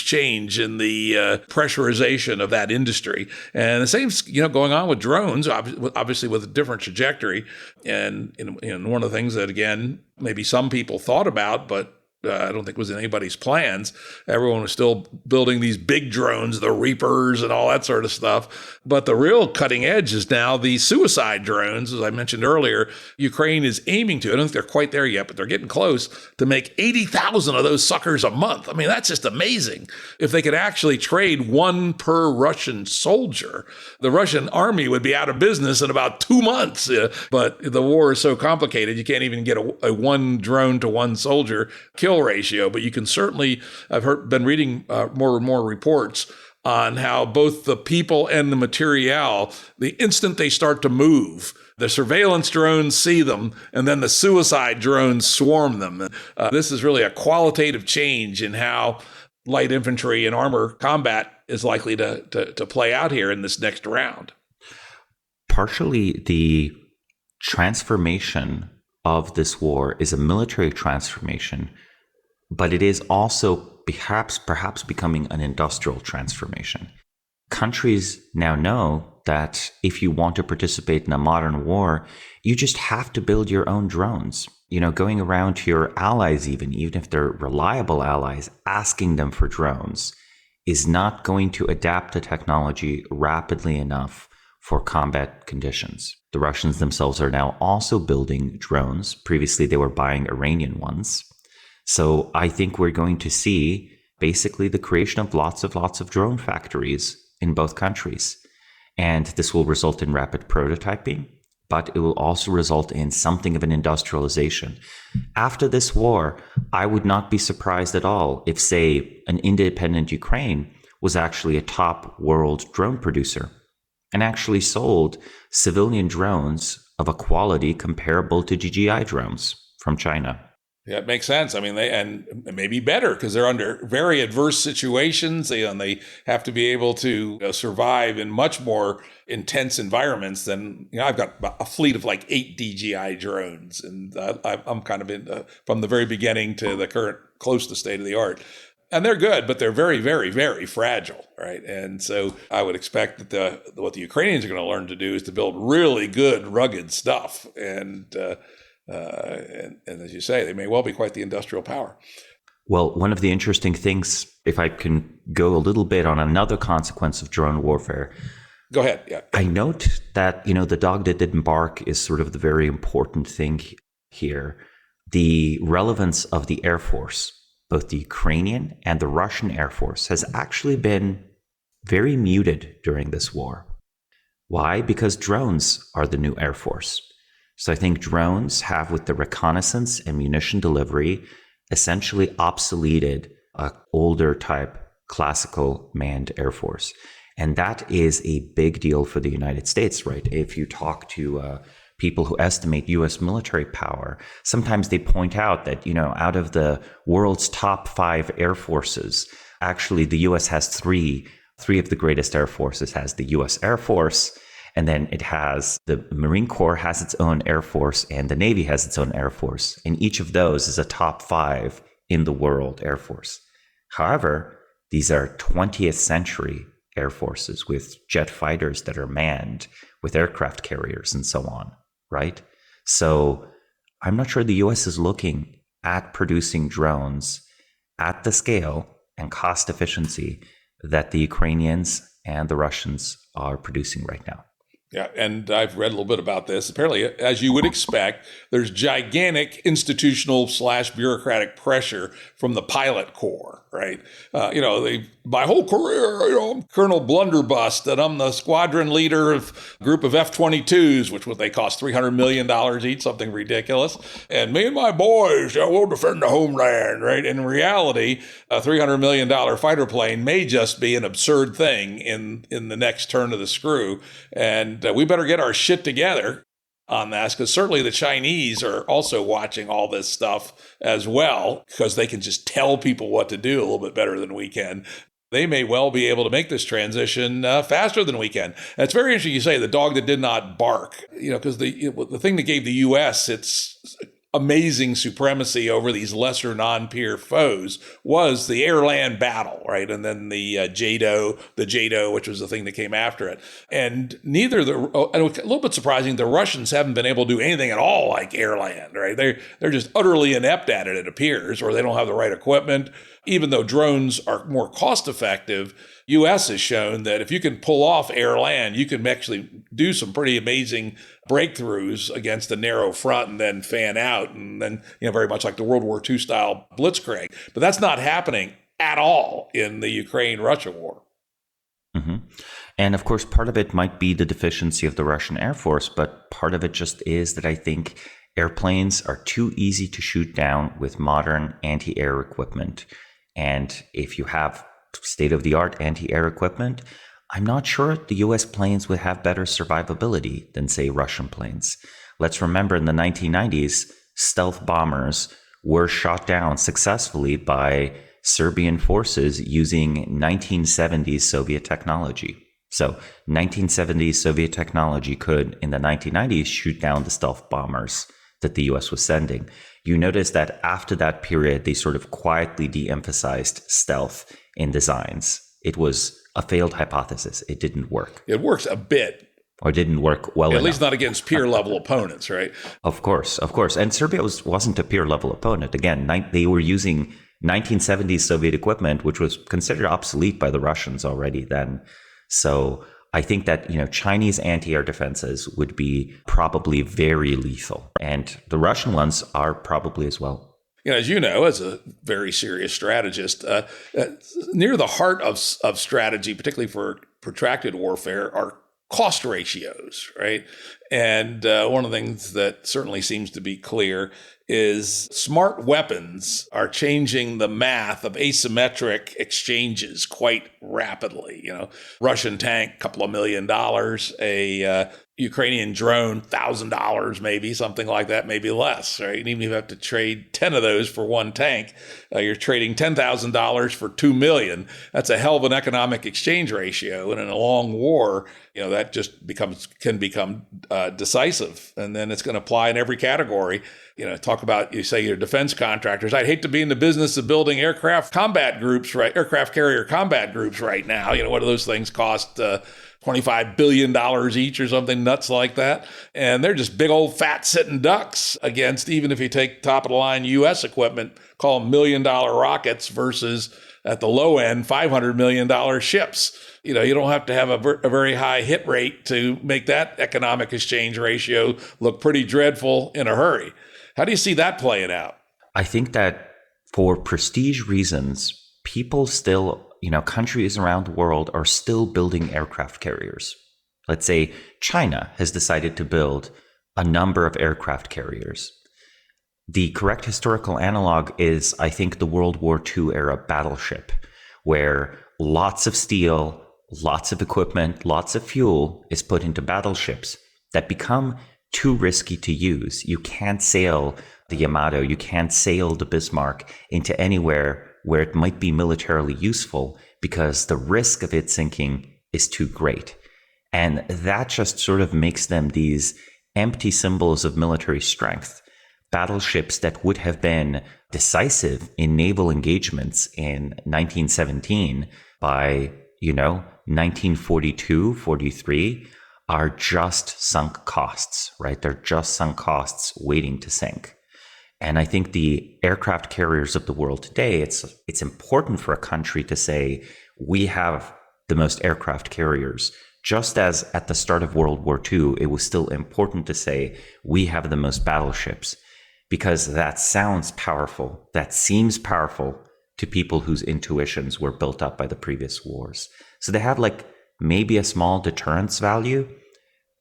change in the pressurization of that industry. And the same, going on with drones, obviously with a different trajectory. And one of the things that, again, maybe some people thought about, but I don't think was in anybody's plans. Everyone was still building these big drones, the Reapers and all that sort of stuff. But the real cutting edge is now the suicide drones, as I mentioned earlier. Ukraine is aiming to, I don't think they're quite there yet, but they're getting close, to make 80,000 of those suckers a month. I mean, that's just amazing. If they could actually trade one per Russian soldier, the Russian army would be out of business in about 2 months. But the war is so complicated, you can't even get a one drone to one soldier kill ratio, but you can certainly, been reading more and more reports on how both the people and the material, the instant they start to move, the surveillance drones see them, and then the suicide drones swarm them. This is really a qualitative change in how light infantry and armor combat is likely to play out here in this next round. Partially, the transformation of this war is a military transformation, but it is also perhaps becoming an industrial transformation. Countries now know that if you want to participate in a modern war, you just have to build your own drones. Going around to your allies, even if they're reliable allies, asking them for drones is not going to adapt the technology rapidly enough for combat conditions. The Russians themselves are now also building drones. Previously, they were buying Iranian ones. So I think we're going to see basically the creation of lots of drone factories in both countries. And this will result in rapid prototyping, but it will also result in something of an industrialization. After this war, I would not be surprised at all if, say, an independent Ukraine was actually a top world drone producer and actually sold civilian drones of a quality comparable to GGI drones from China. Yeah, it makes sense. I mean, and maybe better because they're under very adverse situations, and they have to be able to survive in much more intense environments than, I've got a fleet of like 8 DJI drones, and I'm kind of in from the very beginning to the current close to state of the art. And they're good, but they're very, very, very fragile, right? And so I would expect that what the Ukrainians are going to learn to do is to build really good, rugged stuff. And as you say, they may well be quite the industrial power. Well, one of the interesting things, if I can go a little bit on another consequence of drone warfare. Go ahead. Yeah. I note that, the dog that didn't bark is sort of the very important thing here. The relevance of the Air Force, both the Ukrainian and the Russian Air Force, has actually been very muted during this war. Why? Because drones are the new Air Force. So I think drones have, with the reconnaissance and munition delivery, essentially obsoleted an older type classical manned Air Force. And that is a big deal for the United States, right? If you talk to people who estimate U.S. military power, sometimes they point out that, out of the world's top 5 air forces, actually the U.S. has three of the greatest air forces. Has the U.S. Air Force, and then it has the Marine Corps has its own Air Force, and the Navy has its own Air Force. And each of those is a top 5 in the world Air Force. However, these are 20th century Air Forces with jet fighters that are manned with aircraft carriers and so on, right? So I'm not sure the US is looking at producing drones at the scale and cost efficiency that the Ukrainians and the Russians are producing right now. Yeah, and I've read a little bit about this. Apparently, as you would expect, there's gigantic institutional / bureaucratic pressure from the pilot corps, right? My whole career, I'm Colonel Blunderbust, and I'm the squadron leader of a group of F-22s, which they cost $300 million each, something ridiculous. And me and my boys, we'll defend the homeland, right? In reality, a $300 million fighter plane may just be an absurd thing in the next turn of the screw. And we better get our shit together. on this, because certainly the Chinese are also watching all this stuff as well, because they can just tell people what to do a little bit better than we can. They may well be able to make this transition faster than we can. And it's very interesting you say the dog that did not bark, because the thing that gave the U.S. its amazing supremacy over these lesser non-peer foes was the air-land battle, right? And then the JADO, which was the thing that came after it. And neither and a little bit surprising, the Russians haven't been able to do anything at all like air-land, right? They're just utterly inept at it appears, or they don't have the right equipment. Even though drones are more cost-effective, U.S. has shown that if you can pull off air-land, you can actually do some pretty amazing breakthroughs against a narrow front and then fan out, and then very much like the World War II style blitzkrieg. But that's not happening at all in the Ukraine-Russia war. Mm-hmm. And of course, part of it might be the deficiency of the Russian Air Force, but part of it just is that I think airplanes are too easy to shoot down with modern anti-air equipment. And if you have state-of-the-art anti-air equipment, I'm not sure the US planes would have better survivability than, say, Russian planes. Let's remember in the 1990s, stealth bombers were shot down successfully by Serbian forces using 1970s Soviet technology. So 1970s Soviet technology could, in the 1990s, shoot down the stealth bombers that the US was sending. You notice that after that period, they sort of quietly de-emphasized stealth in designs. It was a failed hypothesis. It didn't work. It works a bit. Or didn't work well enough. At least not against peer-level opponents, right? Of course. And Serbia wasn't a peer-level opponent. Again, they were using 1970s Soviet equipment, which was considered obsolete by the Russians already then. So I think that, Chinese anti-air defenses would be probably very lethal. And the Russian ones are probably as well. As you know, as a very serious strategist, near the heart of strategy, particularly for protracted warfare, are cost ratios, right? And one of the things that certainly seems to be clear is smart weapons are changing the math of asymmetric exchanges quite rapidly. Russian tank, couple of $1 million, a Ukrainian drone, $1,000 maybe, something like that, maybe less, right? And even if you have to trade 10 of those for one tank, you're trading $10,000 for $2 million. That's a hell of an economic exchange ratio. And in a long war, that just can become decisive. And then it's going to apply in every category. Talk about, you say you're defense contractors. I'd hate to be in the business of building aircraft combat groups, right? Aircraft carrier combat groups right now. What do those things cost? $25 billion each or something nuts like that. And they're just big old fat sitting ducks against, even if you take top of the line U.S. equipment, call them $1 million rockets versus at the low end, $500 million ships. You don't have to have a very high hit rate to make that economic exchange ratio look pretty dreadful in a hurry. How do you see that playing out? I think that for prestige reasons, people still, countries around the world are still building aircraft carriers. Let's say China has decided to build a number of aircraft carriers. The correct historical analog is, I think, the World War II era battleship, where lots of steel, lots of equipment, lots of fuel is put into battleships that become too risky to use. You can't sail the Yamato, you can't sail the Bismarck into anywhere where it might be militarily useful because the risk of it sinking is too great. And that just sort of makes them these empty symbols of military strength. Battleships that would have been decisive in naval engagements in 1917 by, 1942, 43 are just sunk costs, right? They're just sunk costs waiting to sink. And I think the aircraft carriers of the world today, it's important for a country to say, we have the most aircraft carriers. Just as at the start of World War II, it was still important to say, we have the most battleships, because that sounds powerful. That seems powerful to people whose intuitions were built up by the previous wars. So they have maybe a small deterrence value,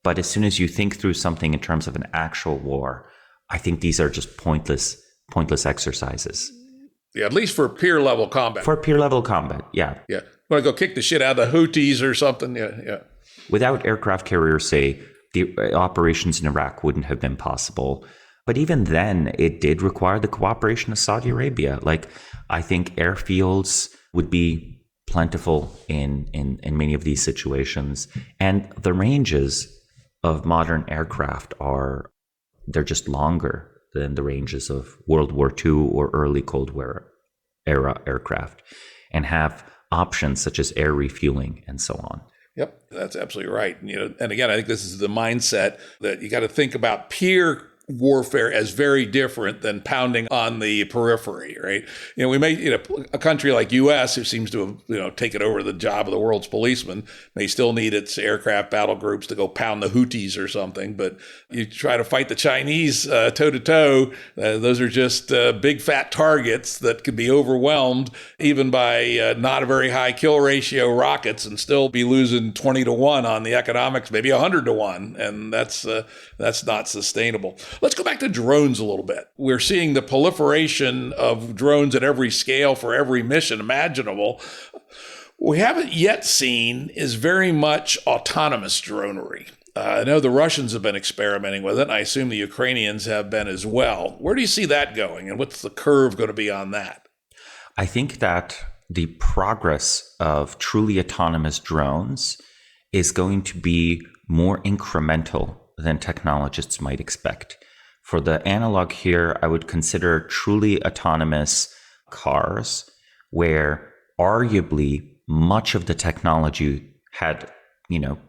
but as soon as you think through something in terms of an actual war, I think these are just pointless exercises. Yeah, at least for peer level combat. For peer level combat, yeah. Yeah. Want to go kick the shit out of the Houthis or something? Yeah. Without aircraft carriers, say, The operations in Iraq wouldn't have been possible. But even then, it did require the cooperation of Saudi Arabia. Like, I think airfields would be plentiful in many of these situations. And the ranges of modern aircraft they're just longer than the ranges of World War II or early Cold War era aircraft, and have options such as air refueling and so on. Yep, that's absolutely right. And again, I think this is the mindset that you got to think about peer warfare as very different than pounding on the periphery, right? We may, a country like U.S. who seems to have, taken over the job of the world's policeman may still need its aircraft battle groups to go pound the Houthis or something. But you try to fight the Chinese toe to toe, those are just big fat targets that could be overwhelmed even by not a very high kill ratio rockets and still be losing 20-1 on the economics, maybe 100-1. And that's not sustainable. Let's go back to drones a little bit. We're seeing the proliferation of drones at every scale for every mission imaginable. What we haven't yet seen is very much autonomous dronery. I know the Russians have been experimenting with it, and I assume the Ukrainians have been as well. Where do you see that going, and what's the curve going to be on that? I think that the progress of truly autonomous drones is going to be more incremental than technologists might expect. For the analog here, I would consider truly autonomous cars, where arguably much of the technology had,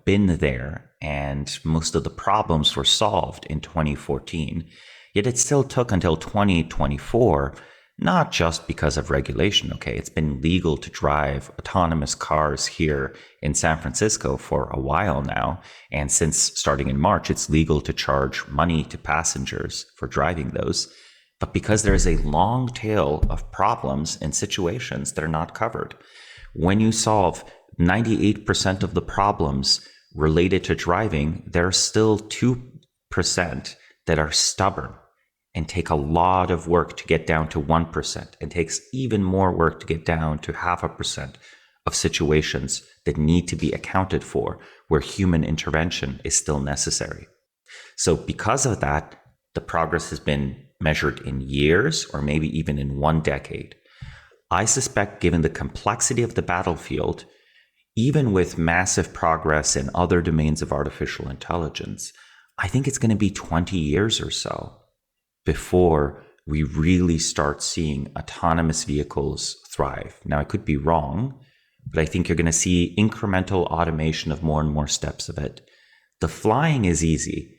been there and most of the problems were solved in 2014. Yet it still took until 2024, not just because of regulation, okay? It's been legal to drive autonomous cars here in San Francisco for a while now. And since starting in March, it's legal to charge money to passengers for driving those. But because there is a long tail of problems and situations that are not covered, when you solve 98% of the problems related to driving, there are still 2% that are stubborn and take a lot of work to get down to 1%, and takes even more work to get down to 0.5% of situations that need to be accounted for, where human intervention is still necessary. So because of that, the progress has been measured in years or maybe even in 1 decade. I suspect, given the complexity of the battlefield, even with massive progress in other domains of artificial intelligence, I think it's going to be 20 years or so before we really start seeing autonomous vehicles thrive. Now, I could be wrong, but I think you're going to see incremental automation of more and more steps of it. The flying is easy.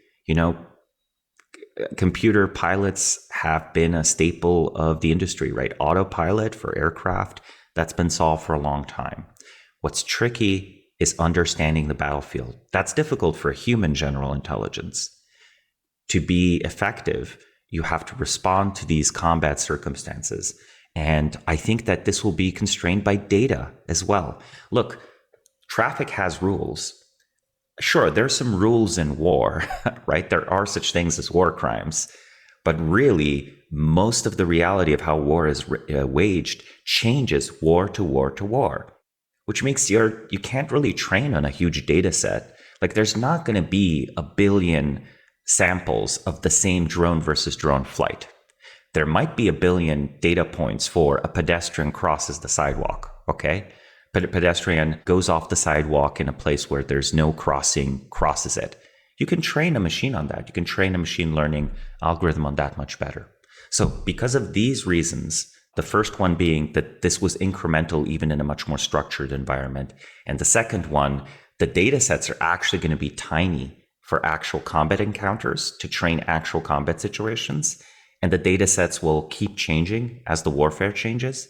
Computer pilots have been a staple of the industry, right? Autopilot for aircraft, that's been solved for a long time. What's tricky is understanding the battlefield. That's difficult for human general intelligence. To be effective, you have to respond to these combat circumstances. And I think that this will be constrained by data as well. Look, traffic has rules. Sure, there's some rules in war, right? There are such things as war crimes. But really, most of the reality of how war is waged changes war to war to war, which makes you can't really train on a huge data set. Like, there's not going to be 1 billion samples of the same drone versus drone flight. There might be 1 billion data points for a pedestrian crosses the sidewalk, okay? But a pedestrian goes off the sidewalk in a place where there's no crossing, crosses it. You can train a machine on that. You can train a machine learning algorithm on that much better. So because of these reasons, the first one being that this was incremental even in a much more structured environment. And the second one, the data sets are actually going to be tiny for actual combat encounters to train actual combat situations. And the data sets will keep changing as the warfare changes.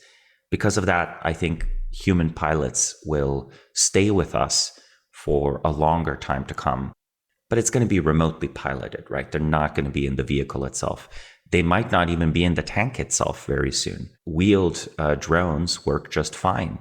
Because of that, I think human pilots will stay with us for a longer time to come. But it's going to be remotely piloted, right? They're not going to be in the vehicle itself. They might not even be in the tank itself very soon. Wheeled drones work just fine.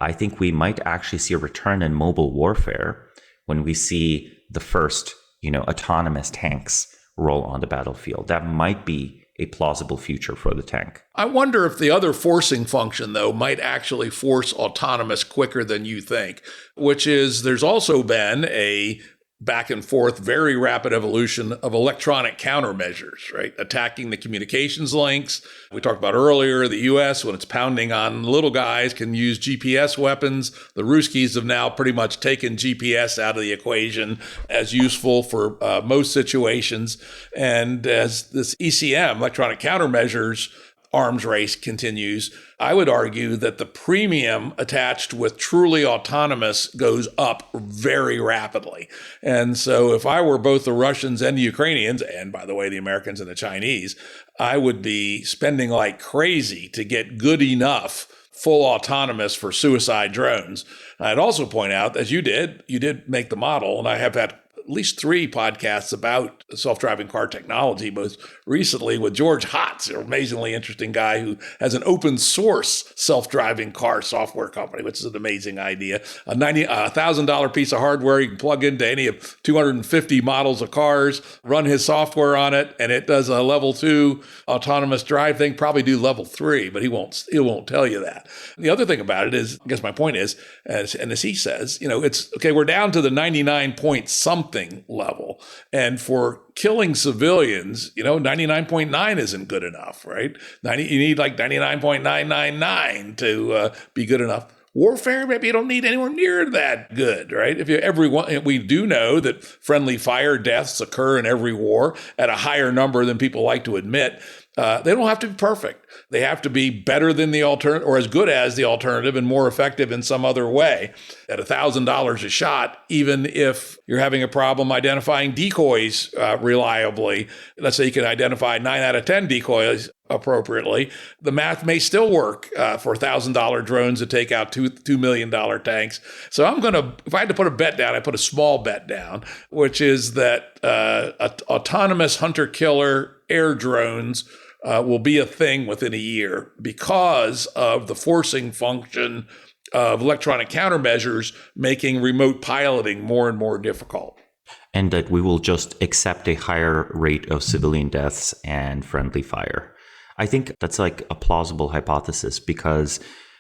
I think we might actually see a return in mobile warfare when we see the first, autonomous tanks roll on the battlefield. That might be a plausible future for the tank. I wonder if the other forcing function, though, might actually force autonomous quicker than you think, which is there's also been a back and forth, very rapid evolution of electronic countermeasures, right? Attacking the communications links. We talked about earlier, the U.S., when it's pounding on little guys, can use GPS weapons. The Ruskies have now pretty much taken GPS out of the equation as useful for most situations. And as this ECM, electronic countermeasures, arms race continues, I would argue that the premium attached with truly autonomous goes up very rapidly. And so if I were both the Russians and the Ukrainians, and by the way, the Americans and the Chinese, I would be spending like crazy to get good enough full autonomous for suicide drones. I'd also point out, as you did make the model, and I have had at least 3 podcasts about self-driving car technology, most recently with George Hotz, an amazingly interesting guy who has an open source self-driving car software company, which is an amazing idea. A $1,000 piece of hardware you can plug into any of 250 models of cars, run his software on it, and it does a level 2 autonomous drive thing, probably do level 3, but he won't tell you that. The other thing about it is, I guess my point is, as he says, it's okay, we're down to the 99 point something level. And for killing civilians, 99.9 isn't good enough, right? You need like 99.999 to be good enough. Warfare, maybe you don't need anywhere near that good, right? We do know that friendly fire deaths occur in every war at a higher number than people like to admit. They don't have to be perfect. They have to be better than the alternative, or as good as the alternative, and more effective in some other way. At $1,000 a shot, even if you're having a problem identifying decoys reliably, let's say you can identify 9 out of 10 decoys appropriately, the math may still work for $1,000 drones to take out $2 million tanks. So if I had to put a bet down, I put a small bet down, which is that autonomous hunter-killer air drones will be a thing within a year because of the forcing function of electronic countermeasures making remote piloting more and more difficult. And that we will just accept a higher rate of civilian deaths and friendly fire. I think that's like a plausible hypothesis because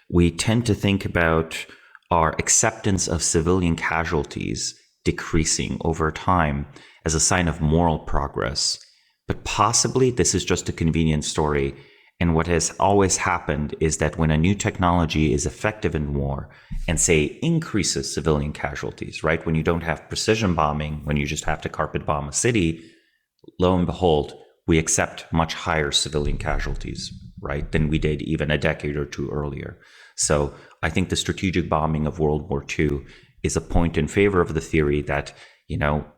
we tend to think about our acceptance of civilian casualties decreasing over time as a sign of moral progress. But possibly this is just a convenient story. And what has always happened is that when a new technology is effective in war and, say, increases civilian casualties, right? When you don't have precision bombing, when you just have to carpet bomb a city, lo and behold, we accept much higher civilian casualties, right, than we did even a decade or 2 earlier. So I think the strategic bombing of World War II is a point in favor of the theory that,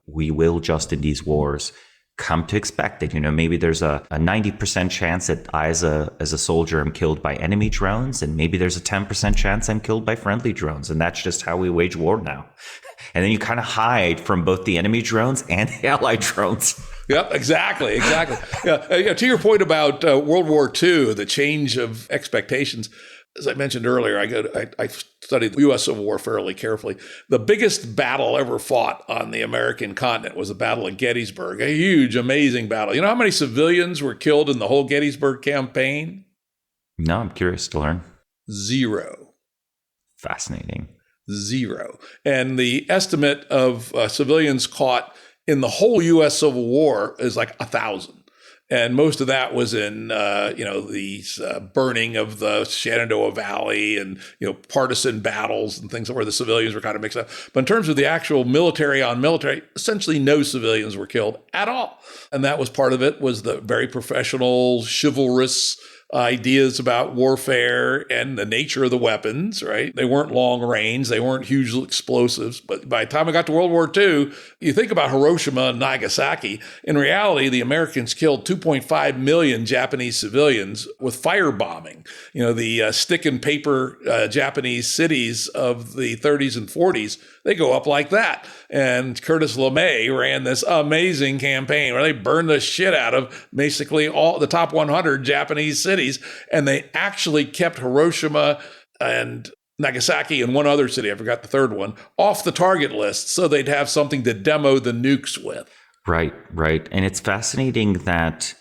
we will just in these wars come to expect that, maybe there's a 90% chance that I as a soldier am killed by enemy drones, and maybe there's a 10% chance I'm killed by friendly drones. And that's just how we wage war now. And then you kind of hide from both the enemy drones and the allied drones. Yep, exactly. Yeah, to your point about World War II, the change of expectations, as I mentioned earlier, I studied the U.S. Civil War fairly carefully. The biggest battle ever fought on the American continent was the Battle of Gettysburg, a huge, amazing battle. You know how many civilians were killed in the whole Gettysburg campaign? No, I'm curious to learn. 0. Fascinating. 0. And the estimate of civilians caught in the whole U.S. Civil War is like 1,000. And most of that was in, the burning of the Shenandoah Valley and, partisan battles and things where the civilians were kind of mixed up. But in terms of the actual military on military, essentially no civilians were killed at all. And that was part of it, was the very professional, chivalrous ideas about warfare and the nature of the weapons, right? They weren't long range. They weren't huge explosives. But by the time I got to World War II, you think about Hiroshima and Nagasaki. In reality, the Americans killed 2.5 million Japanese civilians with firebombing. The stick and paper Japanese cities of the 30s and 40s, they go up like that. And Curtis LeMay ran this amazing campaign where they burned the shit out of basically all the top 100 Japanese cities. And they actually kept Hiroshima and Nagasaki and one other city, I forgot the third one, off the target list so they'd have something to demo the nukes with. Right. And it's fascinating that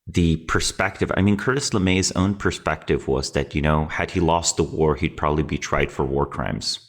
the perspective, Curtis LeMay's own perspective was that, had he lost the war, he'd probably be tried for war crimes.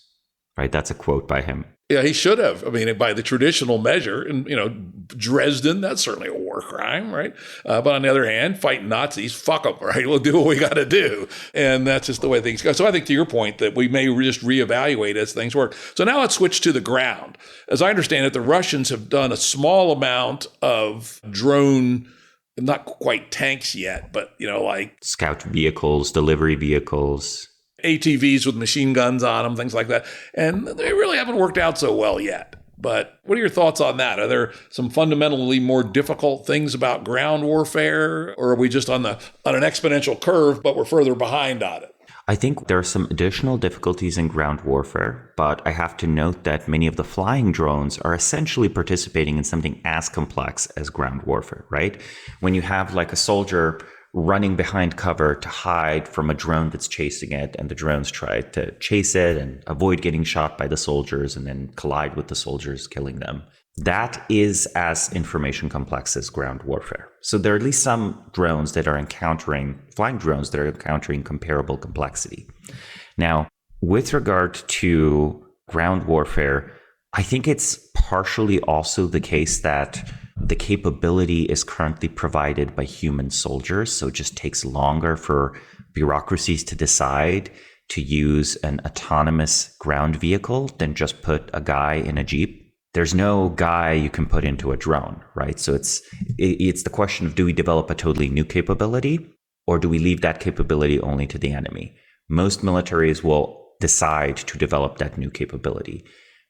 Right? That's a quote by him. Yeah, he should have. I mean, by the traditional measure, and Dresden, that's certainly a war crime, right? But on the other hand, fighting Nazis, fuck them, right? We'll do what we got to do, and that's just the way things go. So I think, to your point, that we may just reevaluate as things work. So now let's switch to the ground. As I understand it, the Russians have done a small amount of drone, not quite tanks yet, but like scout vehicles, delivery vehicles. ATVs with machine guns on them, things like that. And they really haven't worked out so well yet. But what are your thoughts on that? Are there some fundamentally more difficult things about ground warfare, or are we just on an exponential curve, but we're further behind on it? I think there are some additional difficulties in ground warfare, but I have to note that many of the flying drones are essentially participating in something as complex as ground warfare, right? When you have like a soldier running behind cover to hide from a drone that's chasing it, and the drones try to chase it and avoid getting shot by the soldiers and then collide with the soldiers, killing them. That is as information complex as ground warfare. So there are at least some drones that are flying drones that are encountering comparable complexity. Now, with regard to ground warfare, I think it's partially also the case that the capability is currently provided by human soldiers, so it just takes longer for bureaucracies to decide to use an autonomous ground vehicle than just put a guy in a Jeep. There's no guy you can put into a drone, right? So it's the question of, do we develop a totally new capability, or do we leave that capability only to the enemy? Most militaries will decide to develop that new capability.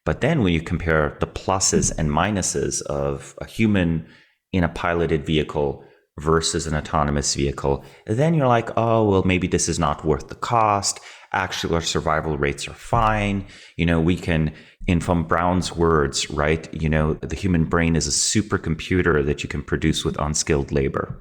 But then when you compare the pluses and minuses of a human in a piloted vehicle versus an autonomous vehicle, then you're like, oh, well, maybe this is not worth the cost. Actually, our survival rates are fine. We can, in von Braun's words, right? The human brain is a supercomputer that you can produce with unskilled labor.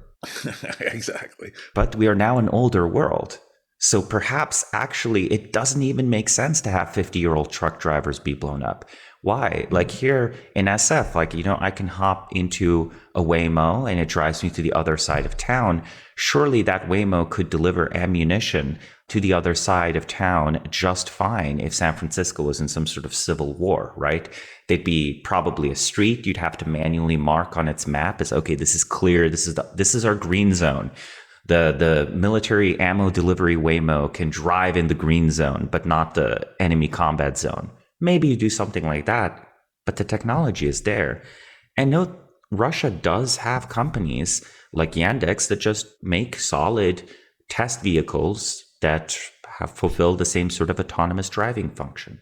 Exactly. But we are now an older world. So perhaps actually it doesn't even make sense to have 50-year-old truck drivers be blown up. Why? Like here in SF, I can hop into a Waymo and it drives me to the other side of town. Surely that Waymo could deliver ammunition to the other side of town just fine if San Francisco was in some sort of civil war, right? They'd be probably a street you'd have to manually mark on its map as, okay, this is clear. This is our green zone. The military ammo delivery Waymo can drive in the green zone, but not the enemy combat zone. Maybe you do something like that, but the technology is there. And note, Russia does have companies like Yandex that just make solid test vehicles that have fulfilled the same sort of autonomous driving function.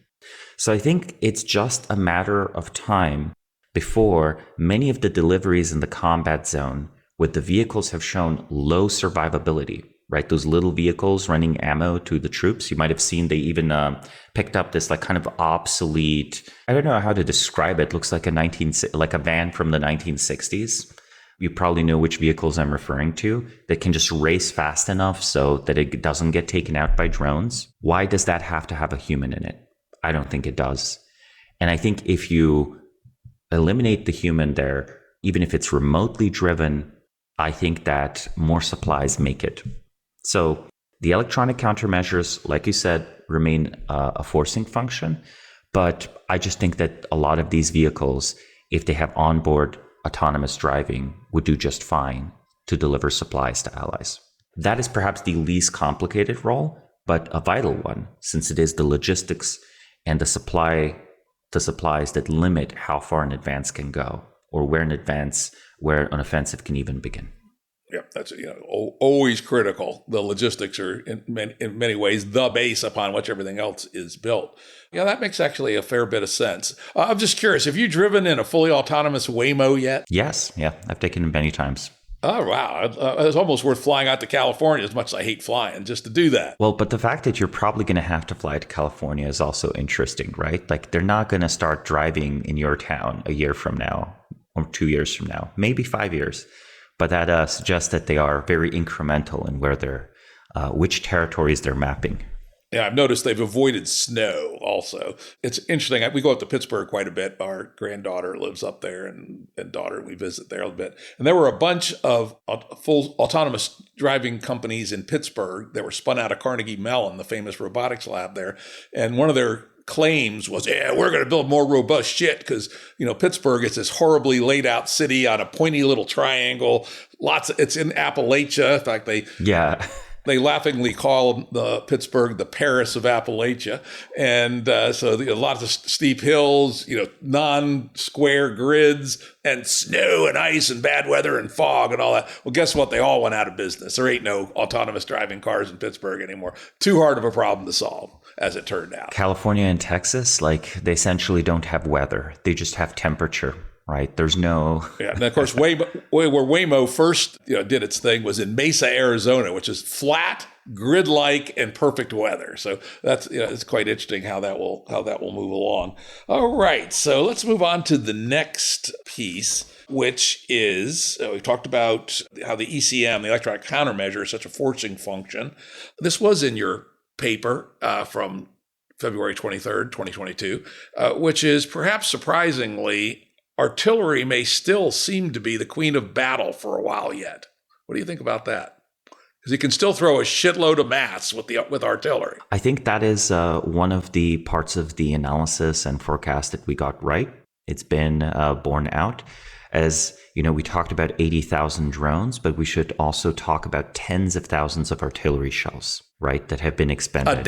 So I think it's just a matter of time before many of the deliveries in the combat zone with the vehicles have shown low survivability, right? Those little vehicles running ammo to the troops. You might have seen they even picked up this kind of obsolete, I don't know how to describe it. Looks like a van from the 1960s. You probably know which vehicles I'm referring to, that can just race fast enough so that it doesn't get taken out by drones. Why does that have to have a human in it? I don't think it does. And I think if you eliminate the human there, even if it's remotely driven, I think that more supplies make it. So the electronic countermeasures, like you said, remain a forcing function. But I just think that a lot of these vehicles, if they have onboard autonomous driving, would do just fine to deliver supplies to allies. That is perhaps the least complicated role, but a vital one, since it is the logistics and the supplies that limit how far an advance can go, or where an offensive can even begin. Yeah, that's always critical. The logistics are in many ways the base upon which everything else is built. Yeah, that makes actually a fair bit of sense. I'm just curious, have you driven in a fully autonomous Waymo yet? Yes, yeah, I've taken it many times. Oh, wow. It's almost worth flying out to California, as much as I hate flying, just to do that. Well, but the fact that you're probably going to have to fly to California is also interesting, right? Like, they're not going to start driving in your town a year from now or 2 years from now, maybe 5 years. But that suggests that they are very incremental in where which territories they're mapping. Yeah, I've noticed they've avoided snow also. It's interesting. We go up to Pittsburgh quite a bit. Our granddaughter lives up there and we visit there a bit. And there were a bunch of full autonomous driving companies in Pittsburgh that were spun out of Carnegie Mellon, the famous robotics lab there. And one of their claims was, we're going to build more robust shit because, Pittsburgh is this horribly laid out city on a pointy little triangle. It's in Appalachia. In fact, Yeah. they laughingly call Pittsburgh the Paris of Appalachia. And so lots of steep hills, non-square grids and snow and ice and bad weather and fog and all that. Well, guess what? They all went out of business. There ain't no autonomous driving cars in Pittsburgh anymore. Too hard of a problem to solve, as it turned out. California and Texas, they essentially don't have weather. They just have temperature. Right. There's no. Yeah. And of course, where Waymo first did its thing was in Mesa, Arizona, which is flat, grid-like, and perfect weather. So that's it's quite interesting how that will move along. All right. So let's move on to the next piece, which is we've talked about how the ECM, the electronic countermeasure, is such a forcing function. This was in your paper from February 23rd, 2022, which is perhaps surprisingly, artillery may still seem to be the queen of battle for a while yet. What do you think about that? Because you can still throw a shitload of mass with artillery. I think that is one of the parts of the analysis and forecast that we got right. It's been borne out. As we talked about 80,000 drones, but we should also talk about tens of thousands of artillery shells, right, that have been expended. A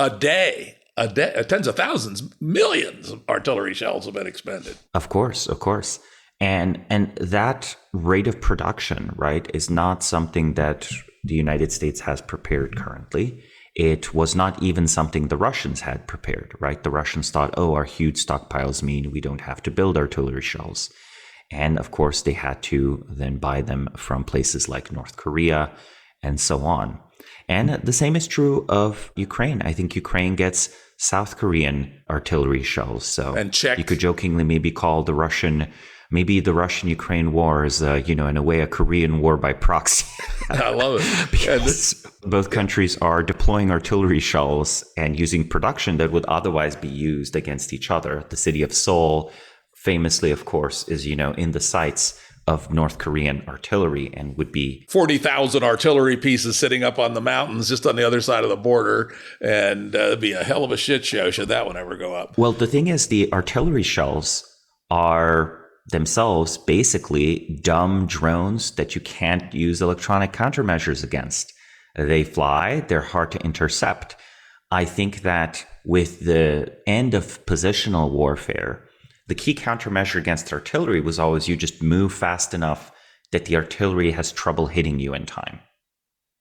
day. Tens of thousands, millions of artillery shells have been expended. Of course. And that rate of production, right, is not something that the United States has prepared currently. It was not even something the Russians had prepared, right? The Russians thought, our huge stockpiles mean we don't have to build artillery shells. And of course, they had to then buy them from places like North Korea and so on. And the same is true of Ukraine. I think Ukraine gets South Korean artillery shells. So you could jokingly maybe call the Russian-Ukraine war is, in a way, a Korean war by proxy. I love it. Because both countries are deploying artillery shells and using production that would otherwise be used against each other. The city of Seoul, famously, of course, is, in the sights of North Korean artillery and would be 40,000 artillery pieces sitting up on the mountains just on the other side of the border. And it'd be a hell of a shit show should that one ever go up. Well, the thing is, the artillery shells are themselves basically dumb drones that you can't use electronic countermeasures against. They fly, they're hard to intercept. I think that with the end of positional warfare, the key countermeasure against artillery was always you just move fast enough that the artillery has trouble hitting you in time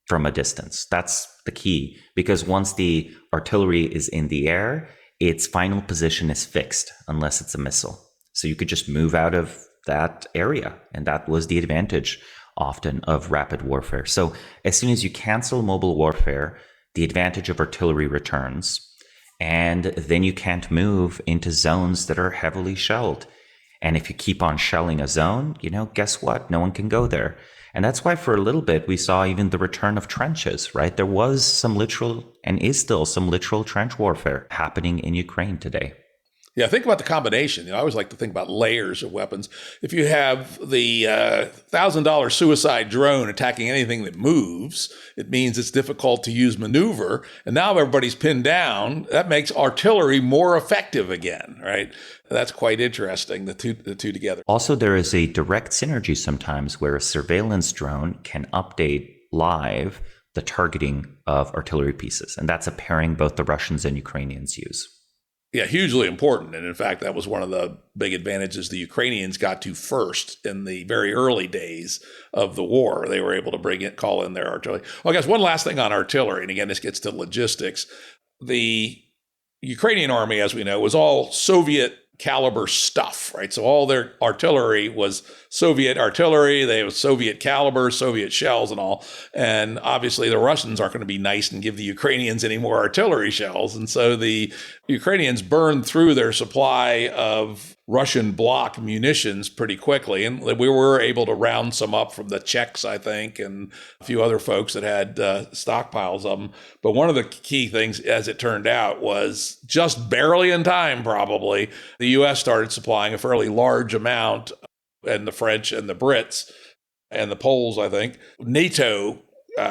from a distance. That's the key, because once the artillery is in the air, its final position is fixed unless it's a missile. So you could just move out of that area. And that was the advantage often of rapid warfare. So as soon as you cancel mobile warfare, the advantage of artillery returns. And then you can't move into zones that are heavily shelled. And if you keep on shelling a zone, guess what? No one can go there. And that's why for a little bit, we saw even the return of trenches, right? There was some literal and is still some literal trench warfare happening in Ukraine today. Yeah, think about the combination. I always like to think about layers of weapons. If you have the $1,000 suicide drone attacking anything that moves, it means it's difficult to use maneuver. And now everybody's pinned down. That makes artillery more effective again, right? That's quite interesting, the two together. Also, there is a direct synergy sometimes where a surveillance drone can update live the targeting of artillery pieces. And that's a pairing both the Russians and Ukrainians use. Yeah, hugely important. And in fact, that was one of the big advantages the Ukrainians got to first in the very early days of the war. They were able to call in their artillery. Well, I guess one last thing on artillery, and again, this gets to logistics. The Ukrainian army, as we know, was all Soviet caliber stuff, right? So all their artillery was Soviet artillery. They have Soviet caliber, Soviet shells and all. And obviously the Russians aren't going to be nice and give the Ukrainians any more artillery shells. And so the Ukrainians burned through their supply of Russian bloc munitions pretty quickly. And we were able to round some up from the Czechs, I think, and a few other folks that had stockpiles of them. But one of the key things, as it turned out, was just barely in time, probably, the U.S. started supplying a fairly large amount, and the French and the Brits and the Poles, I think. NATO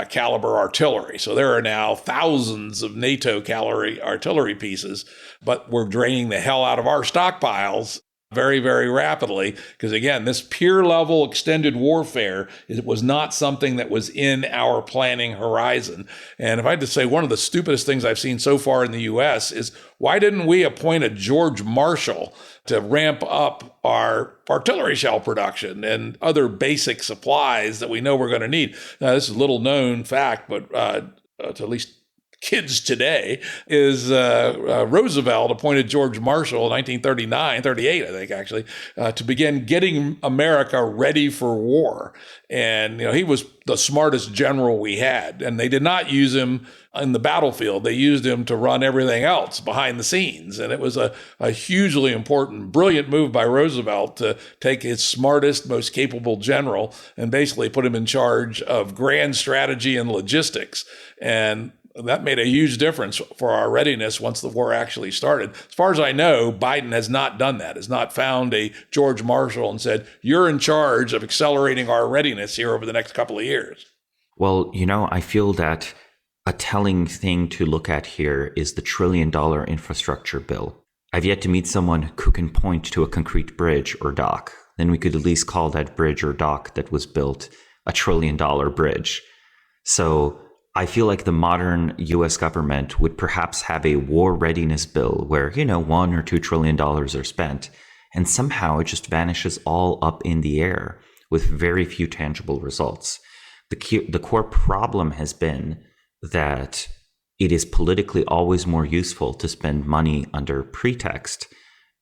caliber artillery. So there are now thousands of NATO caliber artillery pieces, but we're draining the hell out of our stockpiles very, very rapidly. Because again, this peer level extended warfare was not something that was in our planning horizon. And if I had to say, one of the stupidest things I've seen so far in the US is, why didn't we appoint a George Marshall to ramp up our artillery shell production and other basic supplies that we know we're going to need? Now, this is a little known fact, but to at least kids today, is Roosevelt appointed George Marshall in 1939, 38, I think, actually, to begin getting America ready for war. And, he was the smartest general we had. And they did not use him in the battlefield. They used him to run everything else behind the scenes. And it was a hugely important, brilliant move by Roosevelt to take his smartest, most capable general and basically put him in charge of grand strategy and logistics. And that made a huge difference for our readiness once the war actually started. As far as I know, Biden has not done that, has not found a George Marshall and said, you're in charge of accelerating our readiness here over the next couple of years. Well, I feel that a telling thing to look at here is the $1 trillion infrastructure bill. I've yet to meet someone who can point to a concrete bridge or dock. Then we could at least call that bridge or dock that was built a $1 trillion bridge. So I feel like the modern US government would perhaps have a war readiness bill where, $1 or $2 trillion are spent, and somehow it just vanishes all up in the air with very few tangible results. The core problem has been that it is politically always more useful to spend money under pretext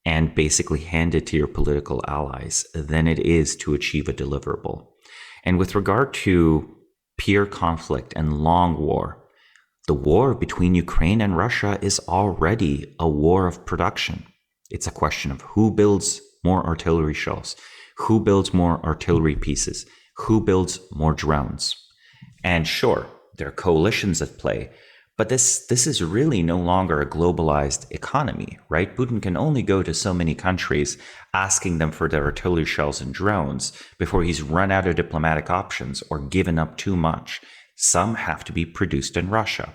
and basically hand it to your political allies than it is to achieve a deliverable. And with regard to peer conflict and long war, the war between Ukraine and Russia is already a war of production. It's a question of who builds more artillery shells, who builds more artillery pieces, who builds more drones. And sure, there are coalitions at play, but this is really no longer a globalized economy, right? Putin can only go to so many countries asking them for their artillery shells and drones before he's run out of diplomatic options or given up too much. Some have to be produced in Russia.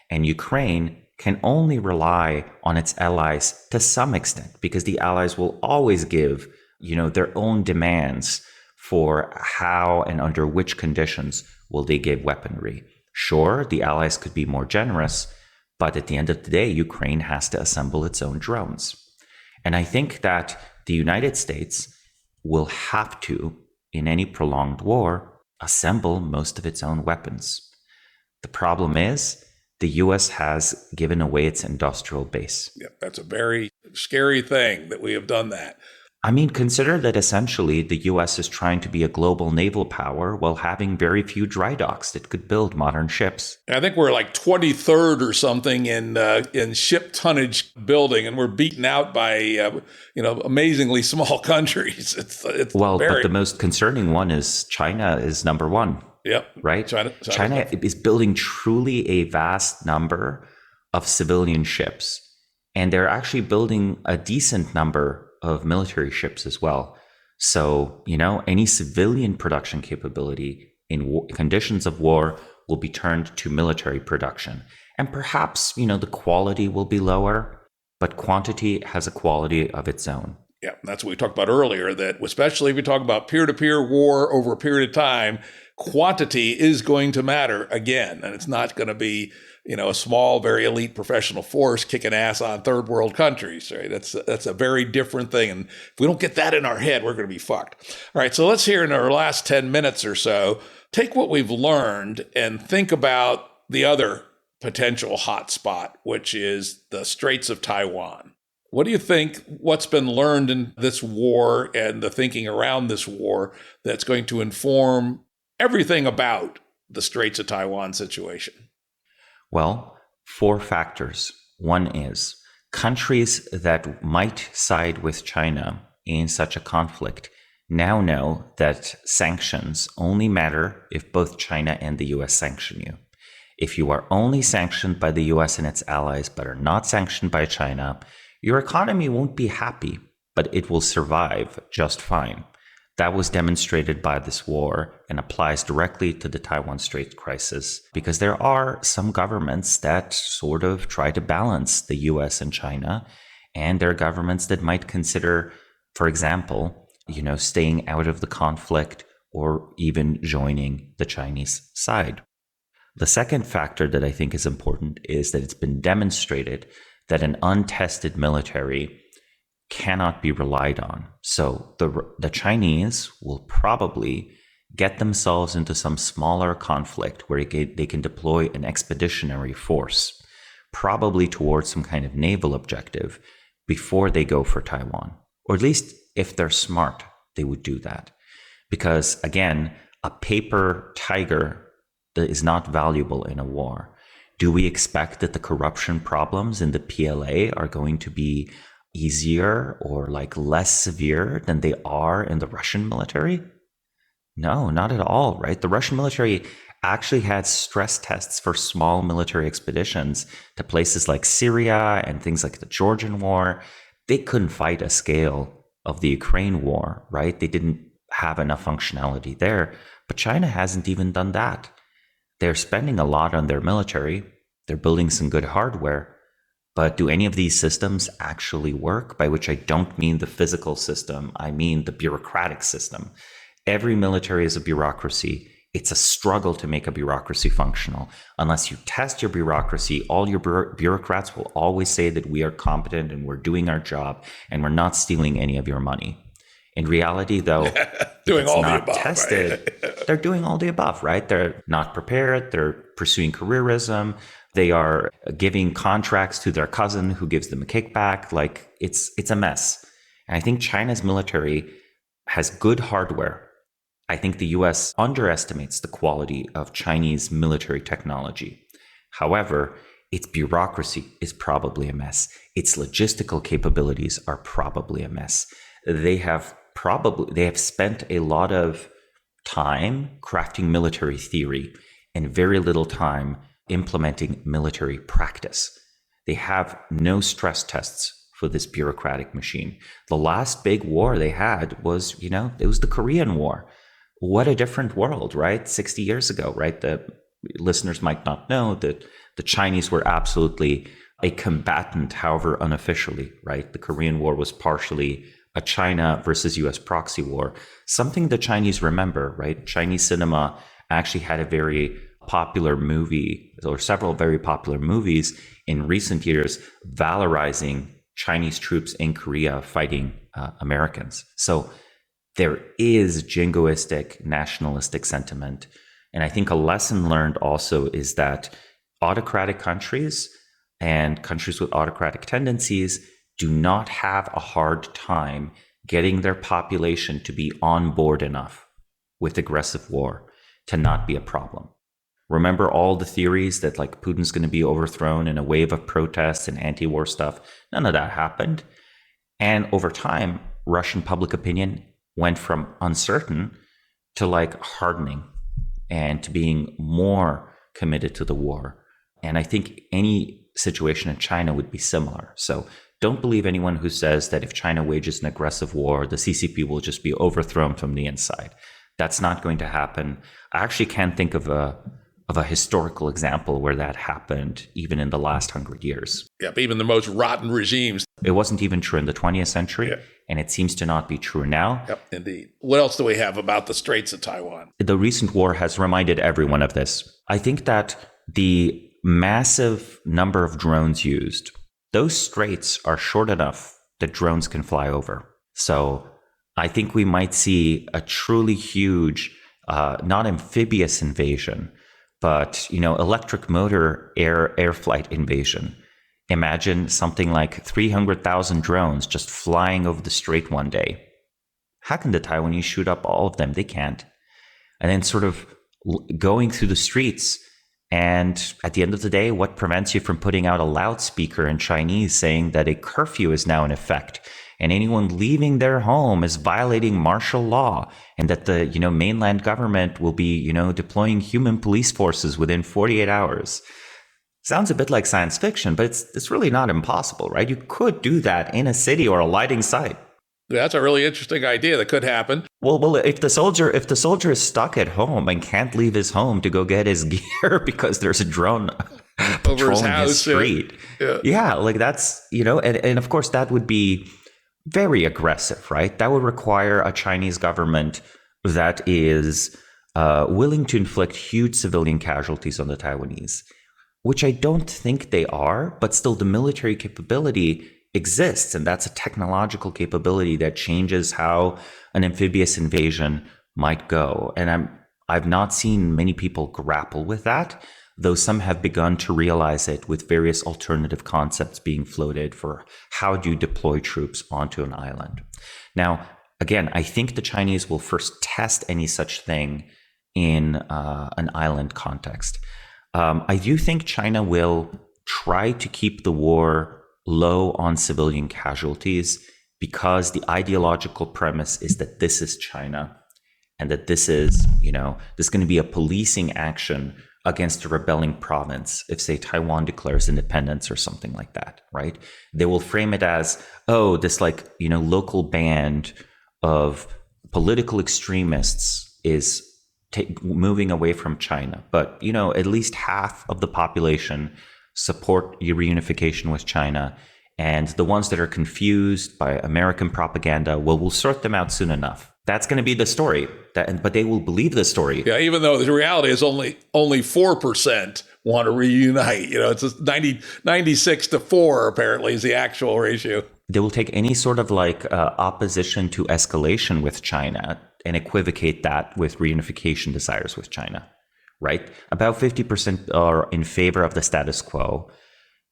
And Ukraine can only rely on its allies to some extent, because the allies will always give, their own demands for how and under which conditions will they give weaponry. Sure, the allies could be more generous, but at the end of the day, Ukraine has to assemble its own drones. And I think that the United States will have to, in any prolonged war, assemble most of its own weapons. The problem is, the US has given away its industrial base. Yeah, that's a very scary thing that we have done that. I mean, consider that essentially the US is trying to be a global naval power while having very few dry docks that could build modern ships. I think we're like 23rd or something in ship tonnage building, and we're beaten out by amazingly small countries. But the most concerning one is China is number one. Yep. Right? China is building truly a vast number of civilian ships, and they're actually building a decent number of military ships as well. So, any civilian production capability in conditions of war will be turned to military production. And perhaps, the quality will be lower, but quantity has a quality of its own. Yeah, that's what we talked about earlier, that especially if we talk about peer-to-peer war over a period of time, quantity is going to matter again. And it's not going to be, a small, very elite professional force kicking ass on third world countries, right? That's a very different thing. And if we don't get that in our head, we're going to be fucked. All right, so let's hear in our last 10 minutes or so, take what we've learned and think about the other potential hotspot, which is the Straits of Taiwan. What do you think, what's been learned in this war and the thinking around this war that's going to inform everything about the Straits of Taiwan situation? Well, 4 factors. One is countries that might side with China in such a conflict now know that sanctions only matter if both China and the US sanction you. If you are only sanctioned by the US and its allies but are not sanctioned by China, your economy won't be happy, but it will survive just fine. That was demonstrated by this war and applies directly to the Taiwan Strait crisis because there are some governments that sort of try to balance the US and China, and there are governments that might consider, for example, staying out of the conflict or even joining the Chinese side. The second factor that I think is important is that it's been demonstrated that an untested military cannot be relied on. So the Chinese will probably get themselves into some smaller conflict where they can deploy an expeditionary force, probably towards some kind of naval objective, before they go for Taiwan. Or at least if they're smart, they would do that. Because again, a paper tiger that is not valuable in a war. Do we expect that the corruption problems in the PLA are going to be easier or less severe than they are in the Russian military? No, not at all, right? The Russian military actually had stress tests for small military expeditions to places like Syria and things like the Georgian War. They couldn't fight a scale of the Ukraine war, right? They didn't have enough functionality there. But China hasn't even done that. They're spending a lot on their military. They're building some good hardware. But do any of these systems actually work? By which I don't mean the physical system, I mean the bureaucratic system. Every military is a bureaucracy. It's a struggle to make a bureaucracy functional. Unless you test your bureaucracy, all your bureaucrats will always say that we are competent and we're doing our job and we're not stealing any of your money. In reality, though, doing all not the above, tested. Right? They're doing all the above, right? They're not prepared. They're pursuing careerism. They are giving contracts to their cousin who gives them a kickback. It's a mess. And I think China's military has good hardware. I think the US underestimates the quality of Chinese military technology. However, its bureaucracy is probably a mess. Its logistical capabilities are probably a mess. They have spent a lot of time crafting military theory and very little time implementing military practice. They have no stress tests for this bureaucratic machine. The last big war they had was, it was the Korean War. What a different world, right? 60 years ago, right? The listeners might not know that the Chinese were absolutely a combatant, however unofficially, right? The Korean War was partially a China versus US proxy war, something the Chinese remember, right? Chinese cinema actually had a very popular movie, or several very popular movies in recent years, valorizing Chinese troops in Korea fighting Americans. So there is jingoistic, nationalistic sentiment. And I think a lesson learned also is that autocratic countries and countries with autocratic tendencies do not have a hard time getting their population to be on board enough with aggressive war to not be a problem. Remember all the theories that Putin's going to be overthrown in a wave of protests and anti-war stuff? None of that happened. And over time, Russian public opinion went from uncertain to hardening and to being more committed to the war. And I think any situation in China would be similar. So don't believe anyone who says that if China wages an aggressive war, the CCP will just be overthrown from the inside. That's not going to happen. I actually can't think of a historical example where that happened, even in the last 100 years. Yep, even the most rotten regimes. It wasn't even true in the 20th century, and it seems to not be true now. Yep, indeed. What else do we have about the Straits of Taiwan? The recent war has reminded everyone of this. I think that the massive number of drones used, those straits are short enough that drones can fly over. So I think we might see a truly huge, not amphibious invasion, but electric motor air flight invasion. Imagine something like 300,000 drones just flying over the strait one day. How can the Taiwanese shoot up all of them? They can't. And then sort of going through the streets. And at the end of the day, what prevents you from putting out a loudspeaker in Chinese saying that a curfew is now in effect and anyone leaving their home is violating martial law, and that the mainland government will be deploying human police forces within 48 hours? Sounds a bit like science fiction, but it's really not impossible, right? You could do that in a city or a lighting site. That's a really interesting idea that could happen. Well, if the soldier is stuck at home and can't leave his home to go get his gear because there's a drone Over his patrolling house, his street, yeah, like that's, and of course that would be very aggressive, right? That would require a Chinese government that is willing to inflict huge civilian casualties on the Taiwanese, which I don't think they are, but still the military capability exists, and that's a technological capability that changes how an amphibious invasion might go. And I've not seen many people grapple with that, though some have begun to realize it with various alternative concepts being floated for how do you deploy troops onto an island. Now, again, I think the Chinese will first test any such thing in an island context. I do think China will try to keep the war low on civilian casualties because the ideological premise is that this is China and that this is, there's going to be a policing action against a rebelling province if, say, Taiwan declares independence or something like that, right? They will frame it as, oh, this local band of political extremists is moving away from China. But, at least half of the population support reunification with China. And the ones that are confused by American propaganda, we'll sort them out soon enough. That's going to be the story. But they will believe the story. Yeah, even though the reality is only 4% want to reunite. It's 96 to 4, apparently, is the actual ratio. They will take any sort of opposition to escalation with China and equivocate that with reunification desires with China. Right? About 50% are in favor of the status quo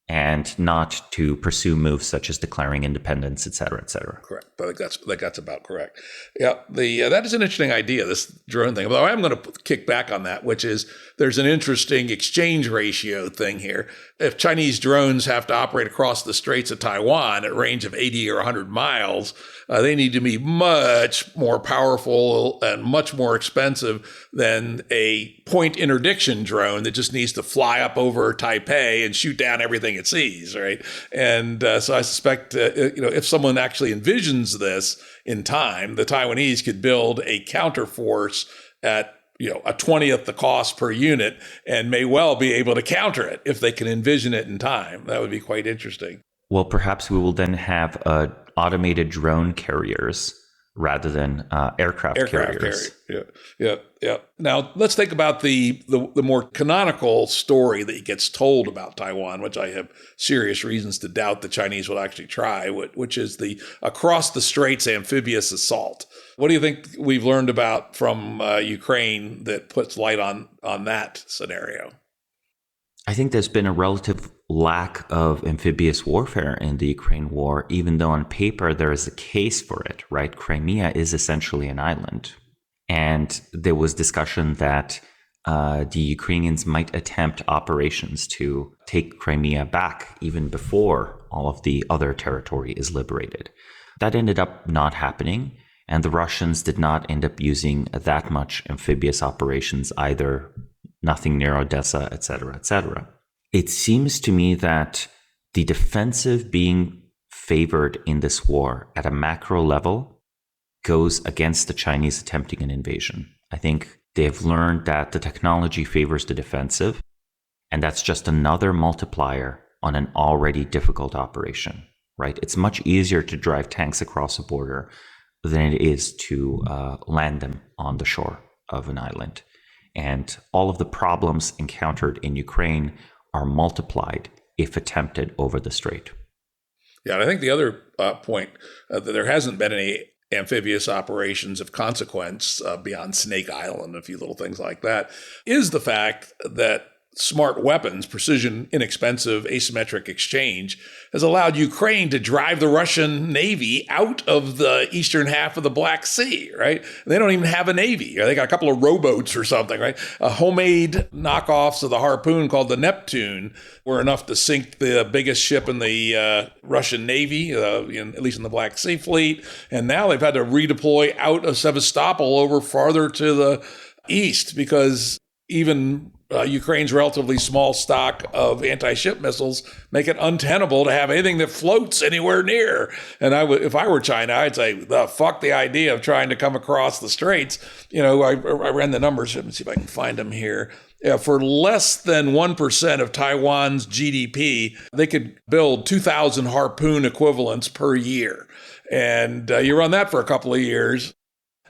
and not to pursue moves such as declaring independence, et cetera, et cetera. Correct. I think that's about correct. Yeah, that is an interesting idea, this drone thing. Although I'm going to kick back on that, which is there's an interesting exchange ratio thing here. If Chinese drones have to operate across the Straits of Taiwan at a range of 80 or 100 miles, they need to be much more powerful and much more expensive than a point interdiction drone that just needs to fly up over Taipei and shoot down everything it sees, right? And so I suspect, if someone actually envisions this in time, the Taiwanese could build a counterforce at a 20th the cost per unit and may well be able to counter it if they can envision it in time. That would be quite interesting. Well, perhaps we will then have automated drone carriers rather than aircraft carriers. Yeah. Now, let's think about the more canonical story that gets told about Taiwan, which I have serious reasons to doubt the Chinese will actually try, which is the across the straits amphibious assault. What do you think we've learned about from Ukraine that puts light on that scenario? I think there's been a relative lack of amphibious warfare in the Ukraine war, even though on paper there is a case for it, right? Crimea is essentially an island. And there was discussion that the Ukrainians might attempt operations to take Crimea back even before all of the other territory is liberated. That ended up not happening, and the Russians did not end up using that much amphibious operations either. Nothing near Odessa, et cetera, et cetera. It seems to me that the defensive being favored in this war at a macro level goes against the Chinese attempting an invasion. I think they've learned that the technology favors the defensive, and that's just another multiplier on an already difficult operation, right? It's much easier to drive tanks across a border than it is to land them on the shore of an island. And all of the problems encountered in Ukraine are multiplied if attempted over the strait. Yeah, and I think the other point that there hasn't been any amphibious operations of consequence beyond Snake Island, a few little things like that, is the fact that smart weapons, precision, inexpensive, asymmetric exchange has allowed Ukraine to drive the Russian Navy out of the eastern half of the Black Sea, right? They don't even have a Navy. They got a couple of rowboats or something, right? Homemade knockoffs of the Harpoon called the Neptune were enough to sink the biggest ship in the Russian Navy, at least in the Black Sea Fleet. And now they've had to redeploy out of Sevastopol over farther to the east because even Ukraine's relatively small stock of anti-ship missiles make it untenable to have anything that floats anywhere near. And if I were China, I'd say, fuck the idea of trying to come across the straits. I ran the numbers. Let me see if I can find them here. For less than 1% of Taiwan's GDP, they could build 2,000 Harpoon equivalents per year. And you run that for a couple of years.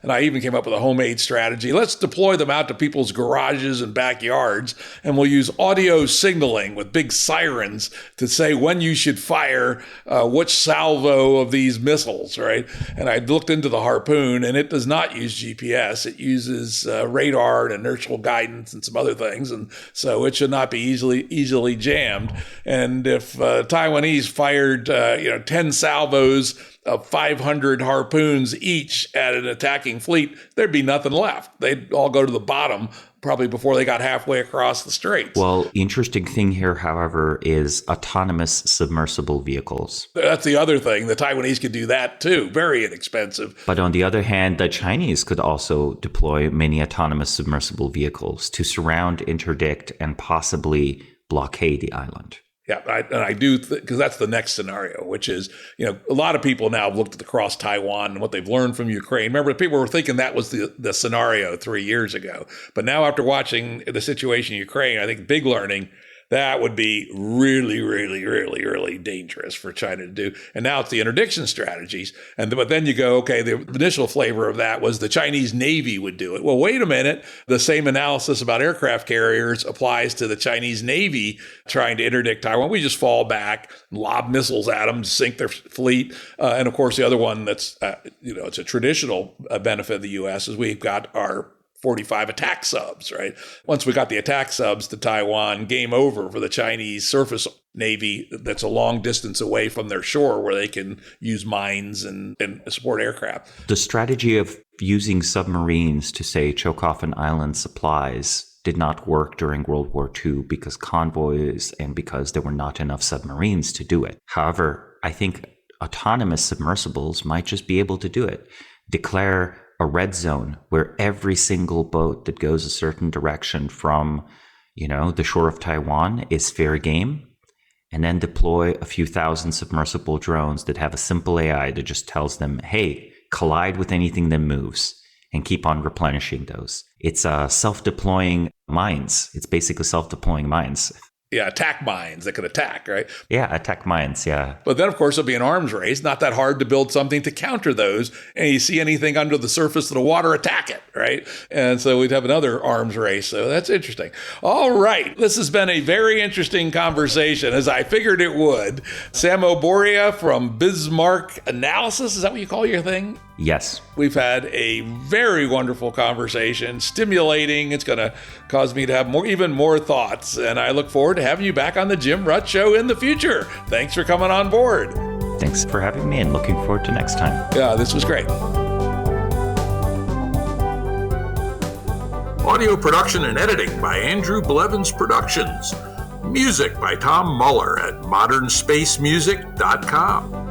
And I even came up with a homemade strategy. Let's deploy them out to people's garages and backyards, and we'll use audio signaling with big sirens to say when you should fire which salvo of these missiles, right? And I looked into the Harpoon, and it does not use GPS. It uses radar and inertial guidance and some other things, and so it should not be easily jammed. And if Taiwanese fired 10 salvos of 500 harpoons each at an attacking fleet, there'd be nothing left. They'd all go to the bottom probably before they got halfway across the straits. Well, interesting thing here, however, is autonomous submersible vehicles. That's the other thing. The Taiwanese could do that too. Very inexpensive. But on the other hand, the Chinese could also deploy many autonomous submersible vehicles to surround, interdict, and possibly blockade the island. Yeah, I do, because that's the next scenario, which is, a lot of people now have looked across Taiwan and what they've learned from Ukraine. Remember, people were thinking that was the scenario 3 years ago. But now after watching the situation in Ukraine, I think big learning, that would be really, really, really, really dangerous for China to do. And now it's the interdiction strategies. But then you go, okay, the initial flavor of that was the Chinese Navy would do it. Well, wait a minute. The same analysis about aircraft carriers applies to the Chinese Navy trying to interdict Taiwan. We just fall back, lob missiles at them, sink their fleet. And of course, the other one that's, it's a traditional benefit of the U.S. is we've got our 45 attack subs, right? Once we got the attack subs to Taiwan, game over for the Chinese surface Navy that's a long distance away from their shore where they can use mines and support aircraft. The strategy of using submarines to, say, choke off an island's supplies did not work during World War II because convoys and because there were not enough submarines to do it. However, I think autonomous submersibles might just be able to do it. Declare a red zone where every single boat that goes a certain direction from, the shore of Taiwan is fair game, and then deploy a few thousand submersible drones that have a simple AI that just tells them, hey, collide with anything that moves, and keep on replenishing those. It's self-deploying mines. It's basically self-deploying mines. Yeah, attack mines that could attack, right? Yeah, attack mines, yeah. But then, of course, there'll be an arms race. Not that hard to build something to counter those. And you see anything under the surface of the water, attack it, right? And so we'd have another arms race. So that's interesting. All right. This has been a very interesting conversation, as I figured it would. Samo Burja from Bismarck Analysis. Is that what you call your thing? Yes. We've had a very wonderful conversation, stimulating. It's going to cause me to have even more thoughts. And I look forward to having you back on the Jim Rutt Show in the future. Thanks for coming on board. Thanks for having me, and looking forward to next time. Yeah, this was great. Audio production and editing by Andrew Blevins Productions. Music by Tom Muller at modernspacemusic.com.